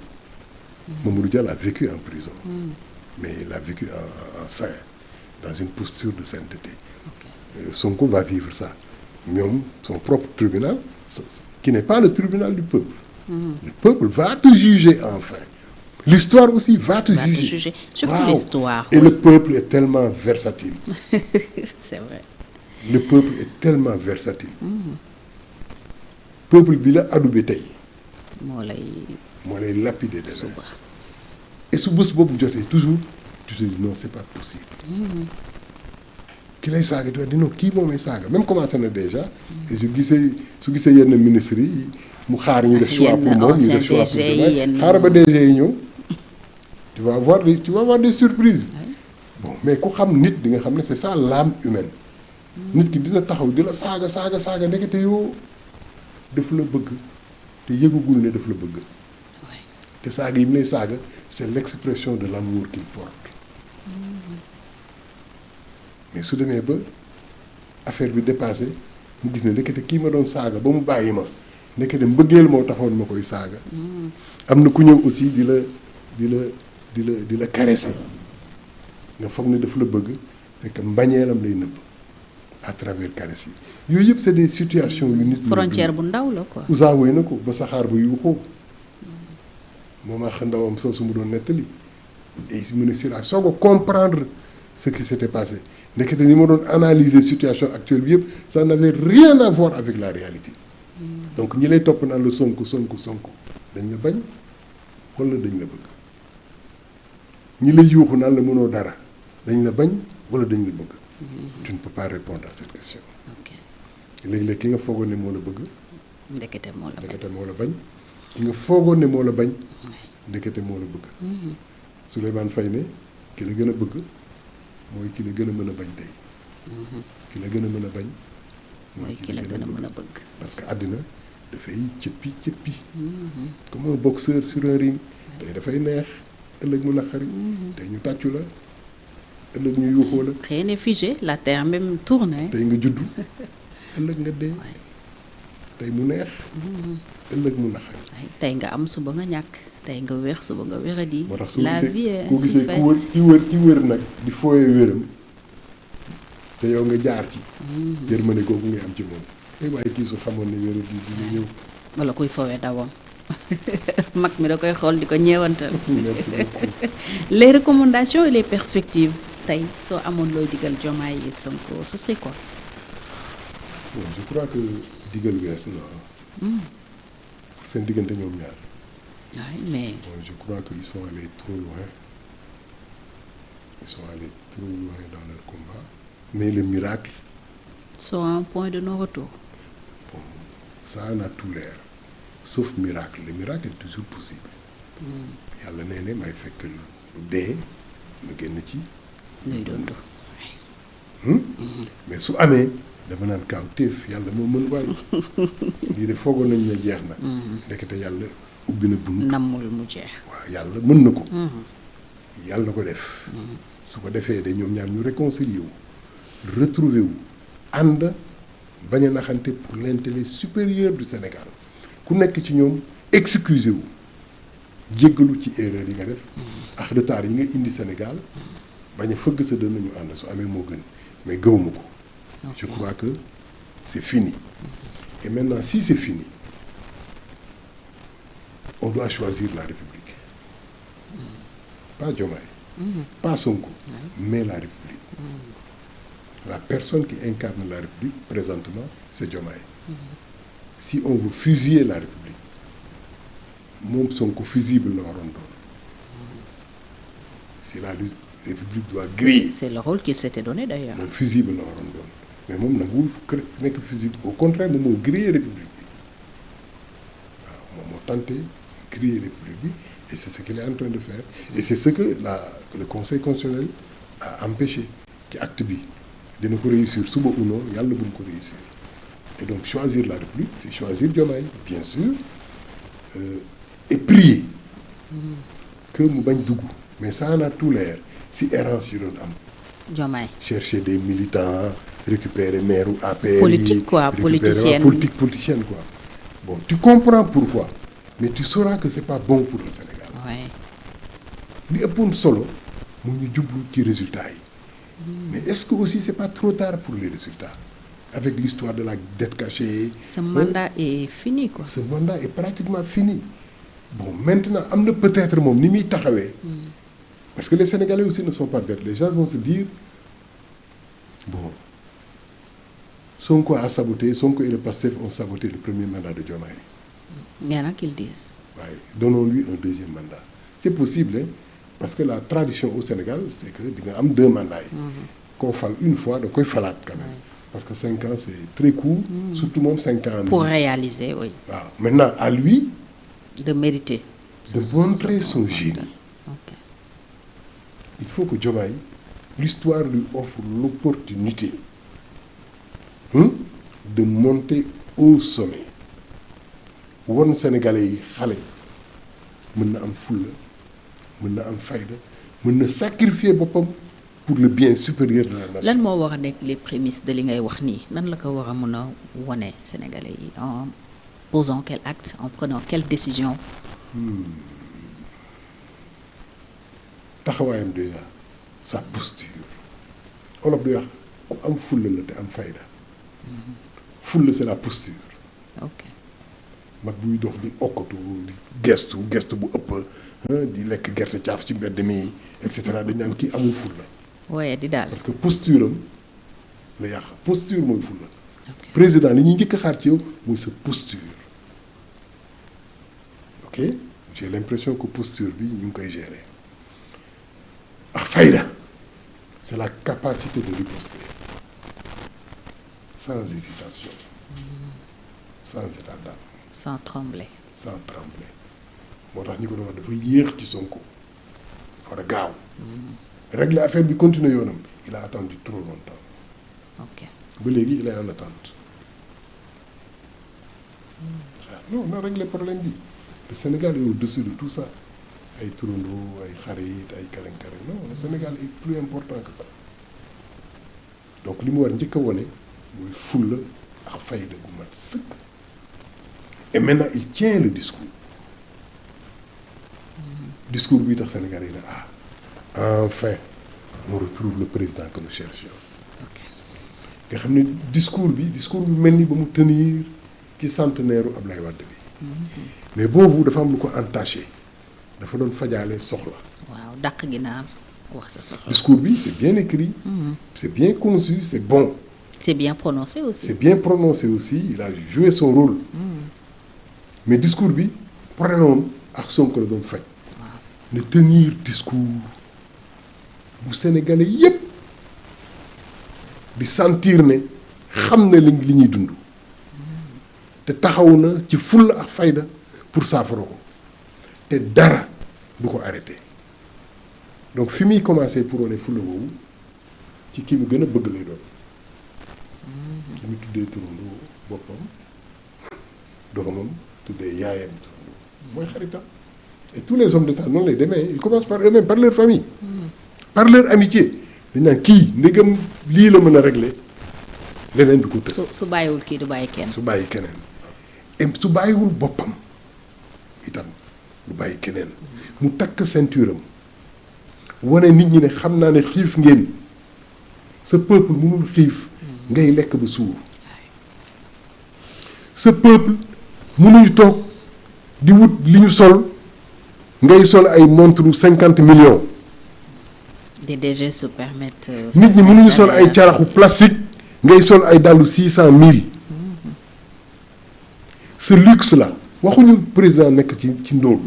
Mamadou Dia l'a vécu en prison. Mais il l'a vécu en saint, dans une posture de sainteté. Sonko va vivre ça. Ñoom son propre tribunal, qui n'est pas le tribunal du peuple. Le peuple va te juger enfin. L'histoire aussi va te juger. Surtout Wow. l'histoire. Et oui. le peuple est tellement versatile. c'est vrai. Le peuple est tellement versatile. Peuple bi la adoubé tey moo lay moo lay lapider demain. suba. Et su bés boobu jotee toujours tu te dis non c'est pas possible. ki lay saaga di non kii moom may saaga même commencé na déjà. et su gisee yenn ministres yi mu xaar ñu def choix pour moom ñu def choix pour Diomaye xaaral ba DG yi ñëw. tu vas avoir des surprises. Oui. Bon mais ku xam nit di nga xam ne c'est ça l'âme humaine. nit ki dina taxaw di la saaga ndekete yoo daf la bëgg te yëgugul ne daf la bëgg. oui. te saaga yi mu lay saaga c'est l'expression de l'amour qu'il porte. mais su demee ba affaire bi dépassé mu gis ne ndekete kii ma doon saaga ba mu bàyyi ma ndekete mbëggeel moo taxoon ma koy saaga. am na ku ñëw aussi di la caresser nga foog ne daf la bëgg fekk mbañeelam lay nëbb à travers caresses yi yooyu yëpp c'est des situations yu nit. frontière bu ndaw la quoi. Ousa wéy na ko ba saxaar ba yuuxoo moom ak ndawam soo su mu doon nettali et mu ne si la soog a comprendre ce qui s'était passé ndekete ni ma doon analyser situation actuelle bi yëpp ça n'avait rien à voir avec la réalité. donc ñi lay topp naan la Sonko dañ la bañ wala dañ la bëgg ñi lay yuuxu naan la mënoo dara dañ la bañ wala dañ la bëgg. tu ne peux pas répondre à cette question. ok léeg-léeg ki nga foogoon ne moo la bëgg. ndekete moo la bañ. ndekete moo la bañ ki nga foogoon ne moo la bañ ndekete moo la bëgg. Souleymane Faye ne ki la gën a bëgg mooy ki la gën a mën a bañ tey. ki la gën a mën a bañ. mooy ki la gën a mën a bëgg. parce que àddina dafay cëppi. comme un boxeur sur un ring tey dafay neex ëllëg mu naqari. tey ñu tàccu la ëllëg ñu yuuxoo la. rien n'est figé, la terre même tourne. tey nga juddu ëllëg nga dee. tey mu neex. ëllëg mu naqari. tey nga am suba nga ñàkk tey nga wér suba nga wéradi. moo tax la vie est ku ainsi gisee ki wër nag di fooyee wéram te yow nga jaar ci. yërmande googu ngay am ci moom. waaye kii su xamoon ne wéru di dina ñëw. wala kuy foowee dawam mag mi da koy xool di ko ñeewantal. merci beaucoup. les recommandations et les perspectives tey soo amoon looy digal Diomaye et Sonko ce serait quoi. bon je crois que digal wees na seen diggante ñoom ñaar. oui mais. bon je crois que ils sont allés trop loin dans leur combat mais le miracle. soit un point de non-retour. bon ça en a tout l'air sauf miracle le miracle est toujours possible. yàlla nee ne may fekk lu dee ma génn ci. luy dund. mais su amee dama naan kaaw téef yàlla moo mën waay lii de foogoon nañ ne jeex na. ndekete yàlla ubbi na bunt. nammul mu jeex. waaw yàlla mën na ko. yàlla na ko def. su ko defee de ñoom ñaar ñu réconcilier wu retrouver wu ànd bañ a naxante pour l'intérêt supérieur du Sénégal ku nekk ci ñoom excuser wu jéggalu ci erreur yi nga def ak retard yi nga indi Sénégal bañ a fëgg sa dënn ñu ànd su amee moo gën mais gëwuma ko. je crois que c'est fini. Et maintenant si c'est fini on doit choisir la République. Pas Diomaye. Pas Sonko. Mais la République. La personne qui incarne la République présentement c'est Diomaye. Si on veut fusiller la République moom Sonko fusible la waroon doon. Si la République doit griller. C'est le rôle qu'il s'était donné d'ailleurs. moom fusible la waroon doon mais moom nag bu nekk fusible au contraire moom moo griller République bi waaw moom moo tenté griller République bi et c'est ce qu'il est en train de faire et c'est ce que le Conseil constitutionnel a empêché ci acte bi dina ko réussir suba ou non yàlla bu mu ko réussir et donc choisir la République c'est choisir Diomaye bien sûr et prier que mu bañ dugg mais ça en a tout l'air si errance yi doon am. Diomaye. chercher des militants récupérer maire ou APR. politique quoi politicienne politicienne quoi. Bon tu comprends pourquoi mais tu sauras que c'est pas bon pour le Sénégal. Ouais. li ëppoon solo mu ñu jublu ci résultats yi. mais est-ce que aussi c'est pas trop tard pour les résultats avec l'histoire de la dette cachée. ce mandat est fini quoi. ce mandat est pratiquement fini. bon maintenant am na peut-être moom ni muy taxawee. parce que les Sénégalais aussi ne sont pas bêtes les gens vont se dire bon Sonko a saboté Sonko et le PASTEF ont saboté le premier mandat de Diomaye. Il y en a qui le disent. waaye donnons-lui un deuxième mandat c'est possible hein, parce que la tradition au Sénégal c'est que di nga am 2 mandats yi. koo fal une fois da koy falaat quand même. parce que 5 ans c'est très court. surtout moom 5 ans. pour réaliser oui. waaw maintenant à lui. de mériter. de montrer son génie. Ok. Il faut que Diomaye l'histoire lui offre l'opportunité de monter au sommet won Sénégalais yi xale mën na am fulla mën na am fayda mën na sacrifier boppam pour le bien supérieur de la nation. lan moo war a nekk les prémices de li ngay wax nii nan la ko war a mën a wone Sénégalais yi en posant quel acte en prenant quelle décision. taxawaayam déjà sa posture olof di wax ku am fulla la te am fayda. fulla c'est la posture. ok. mag buy dox di okkatu di gestu bu ëpp di lekk gerte caaf ci mbedd mi et cetera dañ naan kii amul fulla. waaye di daal. parce que posture am la yàq posture mooy fulla. ok président li ñuy njëkk a xaar ci yow mooy sa posture. ok j'ai l'impression que posture bi ñu ngi koy gérer. ak fayda c'est la capacité de riposter sans hésitation sans état d'âme. sans trembler. sans trembler moo tax ñu ko doon wax dafa yéex ci Sonko war a gaaw. régler affaire bi continuer yoonam il a attendu trop longtemps. ok ba léegi il est en attente. non na régler problème bi le Sénégal est au-dessus de tout ça ay turandoo ay xarit ay karen non le Sénégal est plus important que ça donc li mu war njëkk a wone mooy fulla ak fayda gu mat sëkk et maintenant il tient le discours discours bi tax Sénégalais yi ne enfin on retrouve le président que nous cherchions nga xam ne discours bi mel ni ba mu tenir ci centenaire u Ablaye Wade bi mais boobu dafa am lu ko entaché dafa doon fajaale soxla. waaw dàq ginaar wax sa soxla. discours bi c'est bien écrit. C'est bien conçu, c'est bon. C'est bien prononcé aussi. C'est bien prononcé aussi, il a joué son rôle. Mais discours bi problème moom ak Sonko la doon faj. ne tenir discours bu Sénégalais yépp di sentir ne xam na li ñuy dund. te taxaw na ci fulla ak fayda pour saafara ko te dara du ko arrêté donc fi muy commencé pour wane fulla boobu ci ki mu gën a bëgg lay doon ki mu tuddee turandoo boppam doomam tuddee yaayam turandoo mooy xaritam et tous les hommes d'État noonu lay demee ils commencent par eux-mêmes par leur famille par leur amitié dañ naan kii ndegam lii la mën a régler leneen du ko tëj su bàyyiwul kii du bàyyi kenn su bàyyi keneen et su bàyyiwul boppam itam du bàyyi keneen mu takk ceinture am wane nit ñi ne xam naa ne xiif ngeen sa peuple mënul xiif ngay lekk ba suur sa peuple mënuñu toog di wut li ñu sol ngay sol ay montre 50 millions. des DG se permettent. nit ñi mënuñu sol ay caraxu plastique ngay sol ay dàllu 600 000. ce luxe là waxuñu président nekk ci ndóol.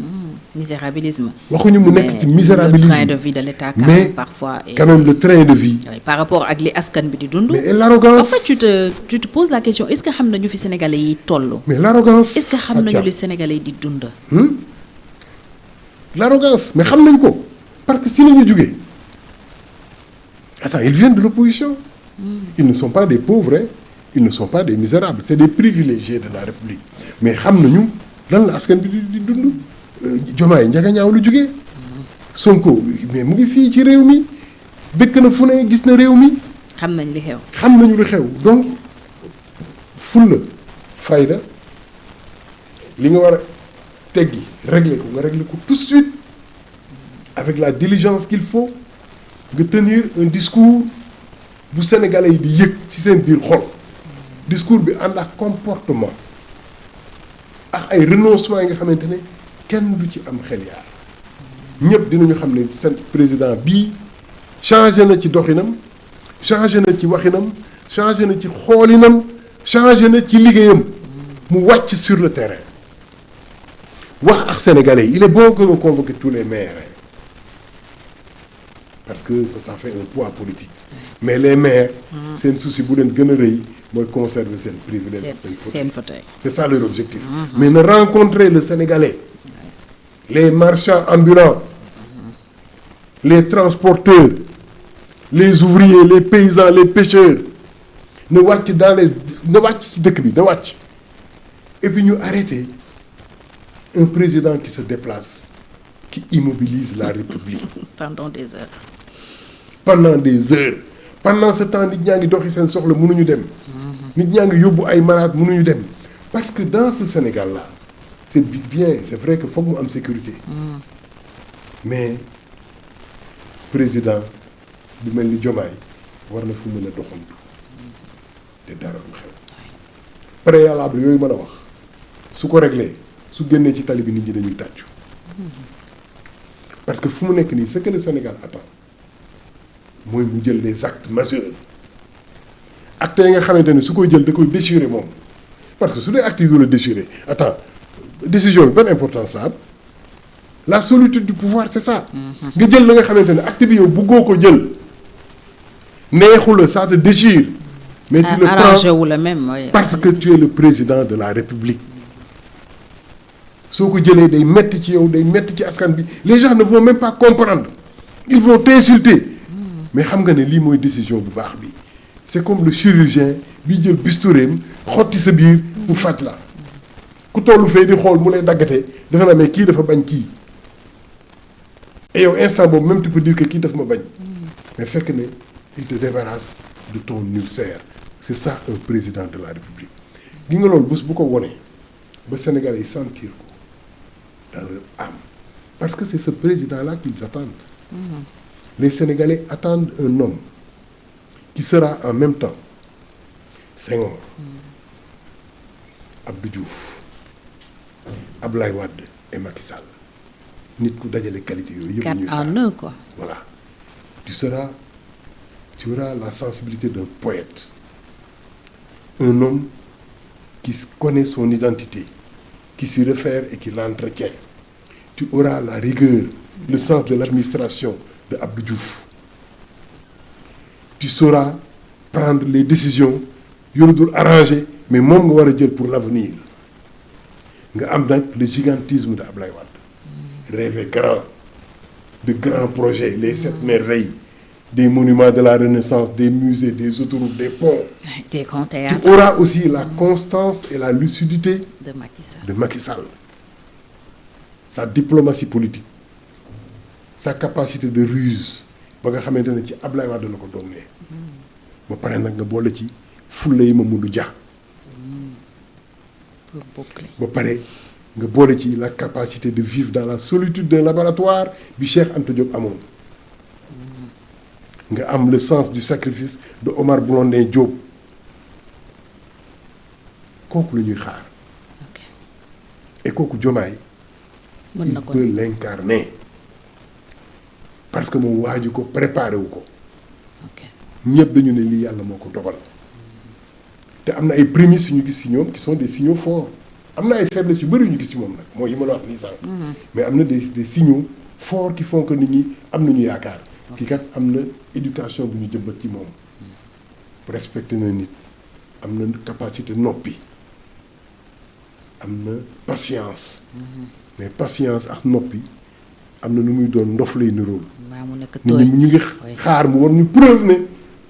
misérabilisme. waxuñu mu nekk ci misérabilisme le train de vie de l'État quand mais même parfois quand même le train de vie. Oui, par rapport ak li askan bi di dund. mais l'arrogance en fait tu te poses la question est-ce que xam nañu fi Sénégalais yi toll. mais l'arrogance est-ce que xam nañu li Sénégalais yi di dund. l'arrogance mais xam nañ ko parce que si la ñu jógee attends ils viennent de l'opposition. Ils ne sont pas des pauvres hein. Ils ne sont pas des misérables c'est des privilégiés de la République mais xam nañu lan la askan bi di dund. Diomaye njaga ñaaw lu jógee Sonko mais mu ngi fii ci réew mi dëkk na fu ne gis na réew mi. xam nañ li xew. xam nañu lu xew donc fulla fayda li nga war a teggi régler ko nga régler ko tout de suite avec la diligence qu'il faut nga tenir un discours bu Sénégalais yi di yëg ci seen biir xol discours bi ànd ak comportement ak ay renoncement yi nga xamante ne kenn du ci am xel yaar ñëpp dinañu xam ne seen président bii changé na ci doxinam changé na ci waxinam changé na ci xoolinam changé na ci liggéeyam mu wàcc sur le terrain wax ak sénégalais il est bon que nga convoquer tous les maires parce que ça fait un poids politique mais les maires seen souci bu leen gën a rëy mooy conserver seen privilège seen fauteuil c'est ça leur objectif mais ne rencontrer le sénégalais les marchands ambulants les transporteurs les ouvriers les paysans les pêcheurs na wàcc na wàcc ci dëkk bi na wàcc et puis ñu arrêter un président qui se déplace qui immobilise la République pendant des heures pendant ce temps nit ñaa ngi doxi seen soxla mënuñu dem nit ñaa ngi yóbbu ay malades mënuñu dem parce que dans ce Sénégal là c'est bien c'est vrai que foog mu am sécurité mais président bu mel ni Diomaye war na fu mën a doxantu te dara du xew préalable yooyu mën a wax su ko réglé su génnee ci tali bi nit ñi dañuy tàccu parce que fu mu nekk nii ce que le Sénégal attend mooy mu jël des actes majeurs actes yi nga xamante ne su koy jël da koy déchirer moom parce que su dee actes yi la déchirer attends décision bi benn importance la am la solitude du pouvoir c'est ça nga jël la nga xamante ne acte bi yow buggoo ko jël neexu la ça te déchire mais tu le prends parce que tu es le président de la République soo ko jëlee day metti ci yow day metti ci askan bi les gens ne vont même pas comprendre ils vont t'insulter mais xam nga ne lii mooy décision bu baax bi c'est comme le chirurgien bi jël bistoureem xotti sa biir pour faj la ku tollu fee di xool mu lay daggatee dafa na mais kii dafa bañ kii et yow instant boobu même tu peux dire que kii dafa ma bañ mais fekk ne il te débarrasse de ton ulcère c'est ça un président de la République gi nga loolu bés bu ko wone ba Sénégalais yi sentir ko dans leur âme parce que c'est ce président-là qu'ils attendent. Les Sénégalais attendent un homme qui sera en même temps Senghor, Abdou Diouf, Abdoulaye Wade et Macky Sall. Nit ku dajale qualité yooyu yëpp. 4 en 1 quoi. Voilà. Tu auras la sensibilité d'un poète, un homme qui connaît son identité, qui s'y réfère et qui l'entretient. Tu auras la rigueur, le sens de l'administration de Abdou Diouf. Tu sauras prendre les décisions yu dul arrangé mais moom nga war a jël pour l'avenir. Nga am nag le gigantisme de Abdoulaye Wade. Rêver grand, de grands projets, les 7 merveilles, des monuments de la Renaissance, des musées, des autoroutes, des ponts. Des grands théâtres. Tu auras aussi la constance et la lucidité de Macky Sall. Sa diplomatie politique, sa capacité de ruse ba nga xamante ne ci Abdoulaye Wade la ko doonee. ba pare nag nga boole ci fulla yi Mamadou Dia. pour boucler. ba pare nga boole ci la capacité de vivre dans la solitude d'un laboratoire bi Cheikh Anta Diop amoon. nga am le sens du sacrifice de Omar Blondin Diop kooku la ñuy xaar. ok et kooku Diomaye mën na ko il peut l'incarner parce que moom waaju ko préparé wu ko. ok ñëpp dañu ne lii yàlla moo ko dogal te am na ay prémices yu ñu gis ci ñoom qui sont des signaux forts am na ay faiblesses yu bëri yu ñu gis ci moom nag mooy yi ma la wax nii sànq. mais am na des signaux forts qui font que nit ñi am nañu yaakaar. kii kat am na éducation bu ñu jëmbat ci moom. respecté na nit am na capacité noppi am na patience. mais patience ak noppi am na nu muy doon ndof lay niróol. maa mu nekk nit tooy ñi ñu ngi xaar mu woon ñu preuve ne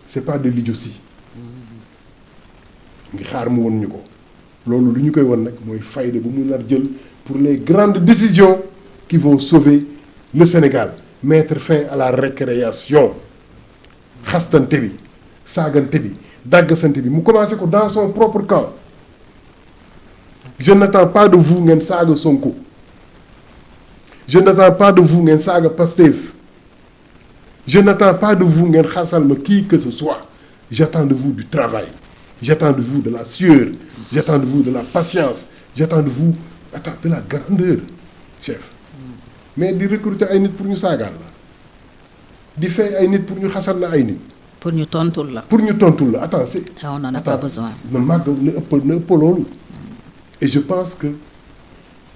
c'est pas de l'idiotie. ngi xaar mu woon ñu ko loolu lu ñu koy won nag mooy fayda bu mu nar jël pour les grandes décisions qui vont sauver le Sénégal mettre fin à la récréation xastante bi saagante bi dàggasante bi mu commencé ko dans son propre camp. Je n'attends pas de vous ngeen saaga Sonko je n'attends pas de vous ngeen saaga Pastef je n'attends pas de vous ngeen xasal ma qui que ce soit j'attends de vous du travail j'attends de vous de la sueur j'attends de vous de la patience j'attends de vous de la grandeur chef mais di recruter ay nit pour ñu saagaal la di fay ay nit pour ñu xasal la ay nit pour ñu tontul la. pour ñu tontul la attends c'est on n'en a pas besoin. na màgg na ëpp loolu et je pense que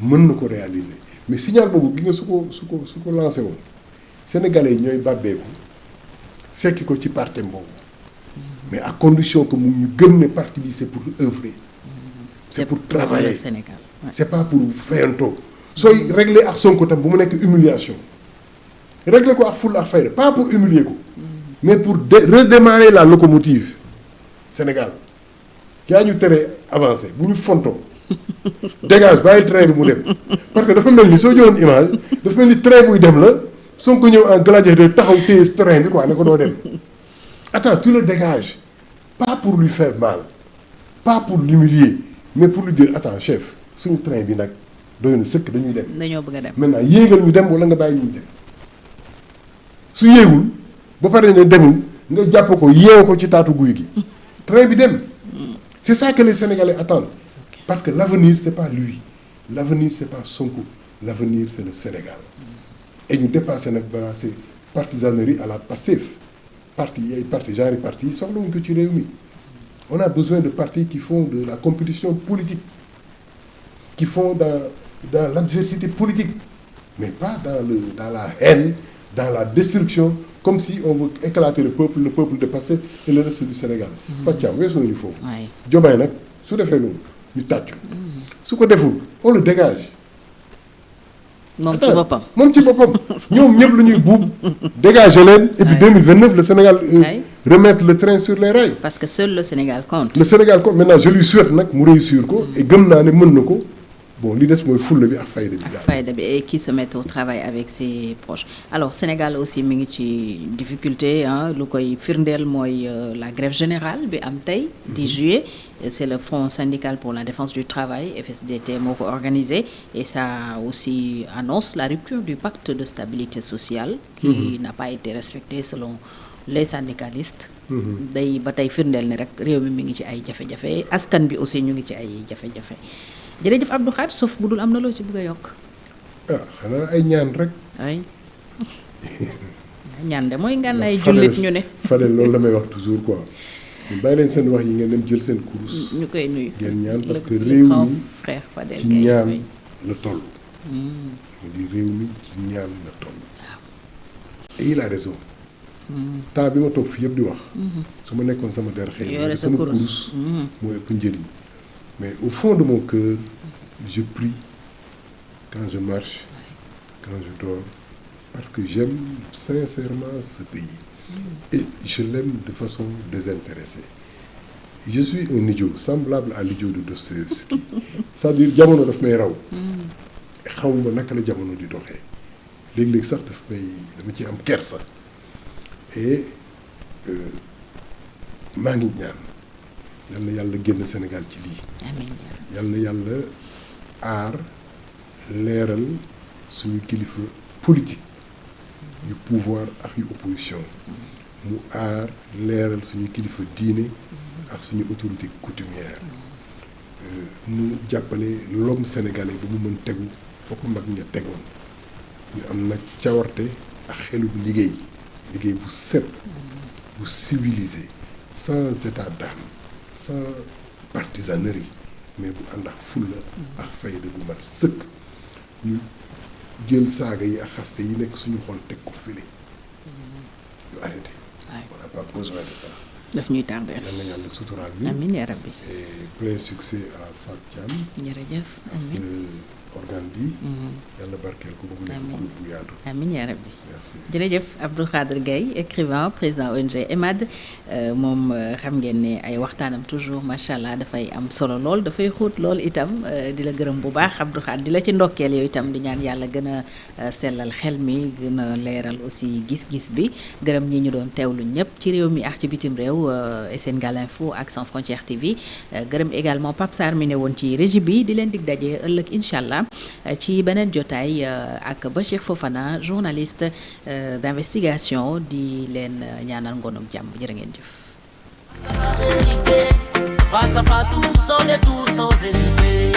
mën na ko réaliser mais signal boobu gi nga su ko lancé woon sénégalais yi ñooy bàbbeeku fekki ko ci parti boobu mais à condition que mu ñu gëm ne parti bi c'est pour œuvrer c'est pour travailler le Sénégal. Ouais. c'est pas pour fayantoo sooy régler ak Sonko tam bu mu nekk humiliation régler ko ak fulla ak fayda pas pour humilier ko mais pour redémarrer la locomotive Sénégal yaa ñu tere avancer bu ñu fontoo dégage bàyyi train bi mu dem parce que dafa mel ni soo jëloon image dafa mel ni train buy dem la Sonko ñëw en gladiateur taxaw téye train bi quoi ne ko doo dem attends tu le dégages pas pour lui faire mal pas pour l'humilier mais pour lui dire attends chef suñu train bi nag doy na sëkk dañuy dem. dañoo bëgg a dem maintenant yéegal ñu dem wala nga bàyyi ñu dem su yéegul ba pare ne demul nga jàpp ko yeew ko ci taatu guy gi train bi dem c'est ça que les Sénégalais attendent parce que l'avenir c'est pas lui l'avenir c'est pas Sonko l'avenir c'est le Sénégal et ñu dépassé nag balaa ces partisaneries à la Pastef parti ay parti genre parti yi soxlawuñ ko ci réew mi on a besoin de partis qui font de la compétition politique qui font dans l'adversité politique mais pas dans la haine dans la destruction comme si on veut éclater le peuple de Pastef et le reste du Sénégal Fatia weesu nañu foofu Diomaye nag su defee loolu ñu tàccu su ko deful on le dégage moom ci boppam ñoom ñëpp la ñuy buub dégager leen et puis 2029 le Sénégal remettre le train sur les rails parce que seul le Sénégal compte maintenant je lui souhaite nag mu réussir ko et gëm naa ne mën na ko bon li des mooy fulla bi ak fayda bi. ak fayda bi et qui se met au travail avec ses proches. alors Sénégal aussi mi ngi ci difficulté lu koy firndeel mooy la grève générale bi am tey 10 juillet c'est le Front syndical pour la défense du travail FSDT moo ko organisé et ça aussi annonce la rupture du pacte de stabilité sociale qui n'a pas été respecté selon les syndicalistes. day ba tey firndeel ne rek réew mi ngi ci ay jafe-jafe askan bi aussi ñu ngi ci ay jafe-jafe. jërëjëf Abdou Khadre sauf bu dul am na loo ci bëgg a yokk. xanaa ay ñaan rek. ay ñaan de mooy ngan ay jullit ñu ne. Fadel loolu la may wax toujours quoi bàyyi leen seen wax yi ngeen dem jël seen kurus. ñu koy nuyu ngeen ñaan parce que réew mi frère Fadel ci ñaan la toll. mu di réew mi ci ñaan la toll. et il a raison. temps bi ma toog fii yëpp di wax. su ma nekkoon sama der xëy na sama kurus moo ëpp njëriñ. mais au fond de mon cœur, je prie quand je marche, quand je dors, parce que j'aime sincèrement ce pays. Et je l'aime de façon désintéressée. Je suis un idiot, semblable à l'idiot de Dostoïevski. C'est-à-dire jamono daf may raw. xawma naka la jamono di doxee. léeg-léeg sax dama ci am kersa. Et maa ngi ñaan. yal na yàlla génn Sénégal ci lii. amiin yal na yàlla aar leeral suñu kilifa politique yu pouvoir ak yu opposition mu aar leeral suñu kilifa diine ak suñu autorité coutumière mu jàppale l'homme sénégalais ba mu mën tegu foo ko mag ña tegoon ñu am nag cawarte ak xelu liggéey bu set bu civilisé sans état d'âme sans partisanerie mais bu ànd ak fulla ak fayda bu mat sëkk ñu jël saaga yi ak xaste yi nekk suñu xol teg ko fële ñu arrêté. on n'a pas besoin de ça. daf ñuy tardé. yal na yàlla suturaal ñu. amiin yaa rabbi. et plein succès à Fatou Thiam. jërëjëf amiin organe bi. yàlla barkeel ko ba mu nekk groupe bu yaatu. amiin yaa rabbi. merci jërëjëf Abdou Khadre Gaye écrivain président ONG EMAD moom xam ngeen ne ay waxtaanam toujours macha allah dafay am solo lool dafay xóot lool itam di la gërëm bu baax Abdou Khadre di la ci ndokkeel yow itam di ñaan yàlla gën a sellal xel mi gën a leeral aussi gis-gis bi gërëm ñi ñu doon teewlu ñëpp ci réew mi ak ci bitim réew Sénégal Info ak Sans Frontières TV gërëm également Pape Sarr mi ne woon ci régie bi di leen dig daje ëllëg incha allah ci beneen jotaay ak Bachir Fofana journaliste d'investigation di leen ñaanal ngoonum jàmm jërë ngeen jëf. Face à Fatou, sans détour, sans hésiter.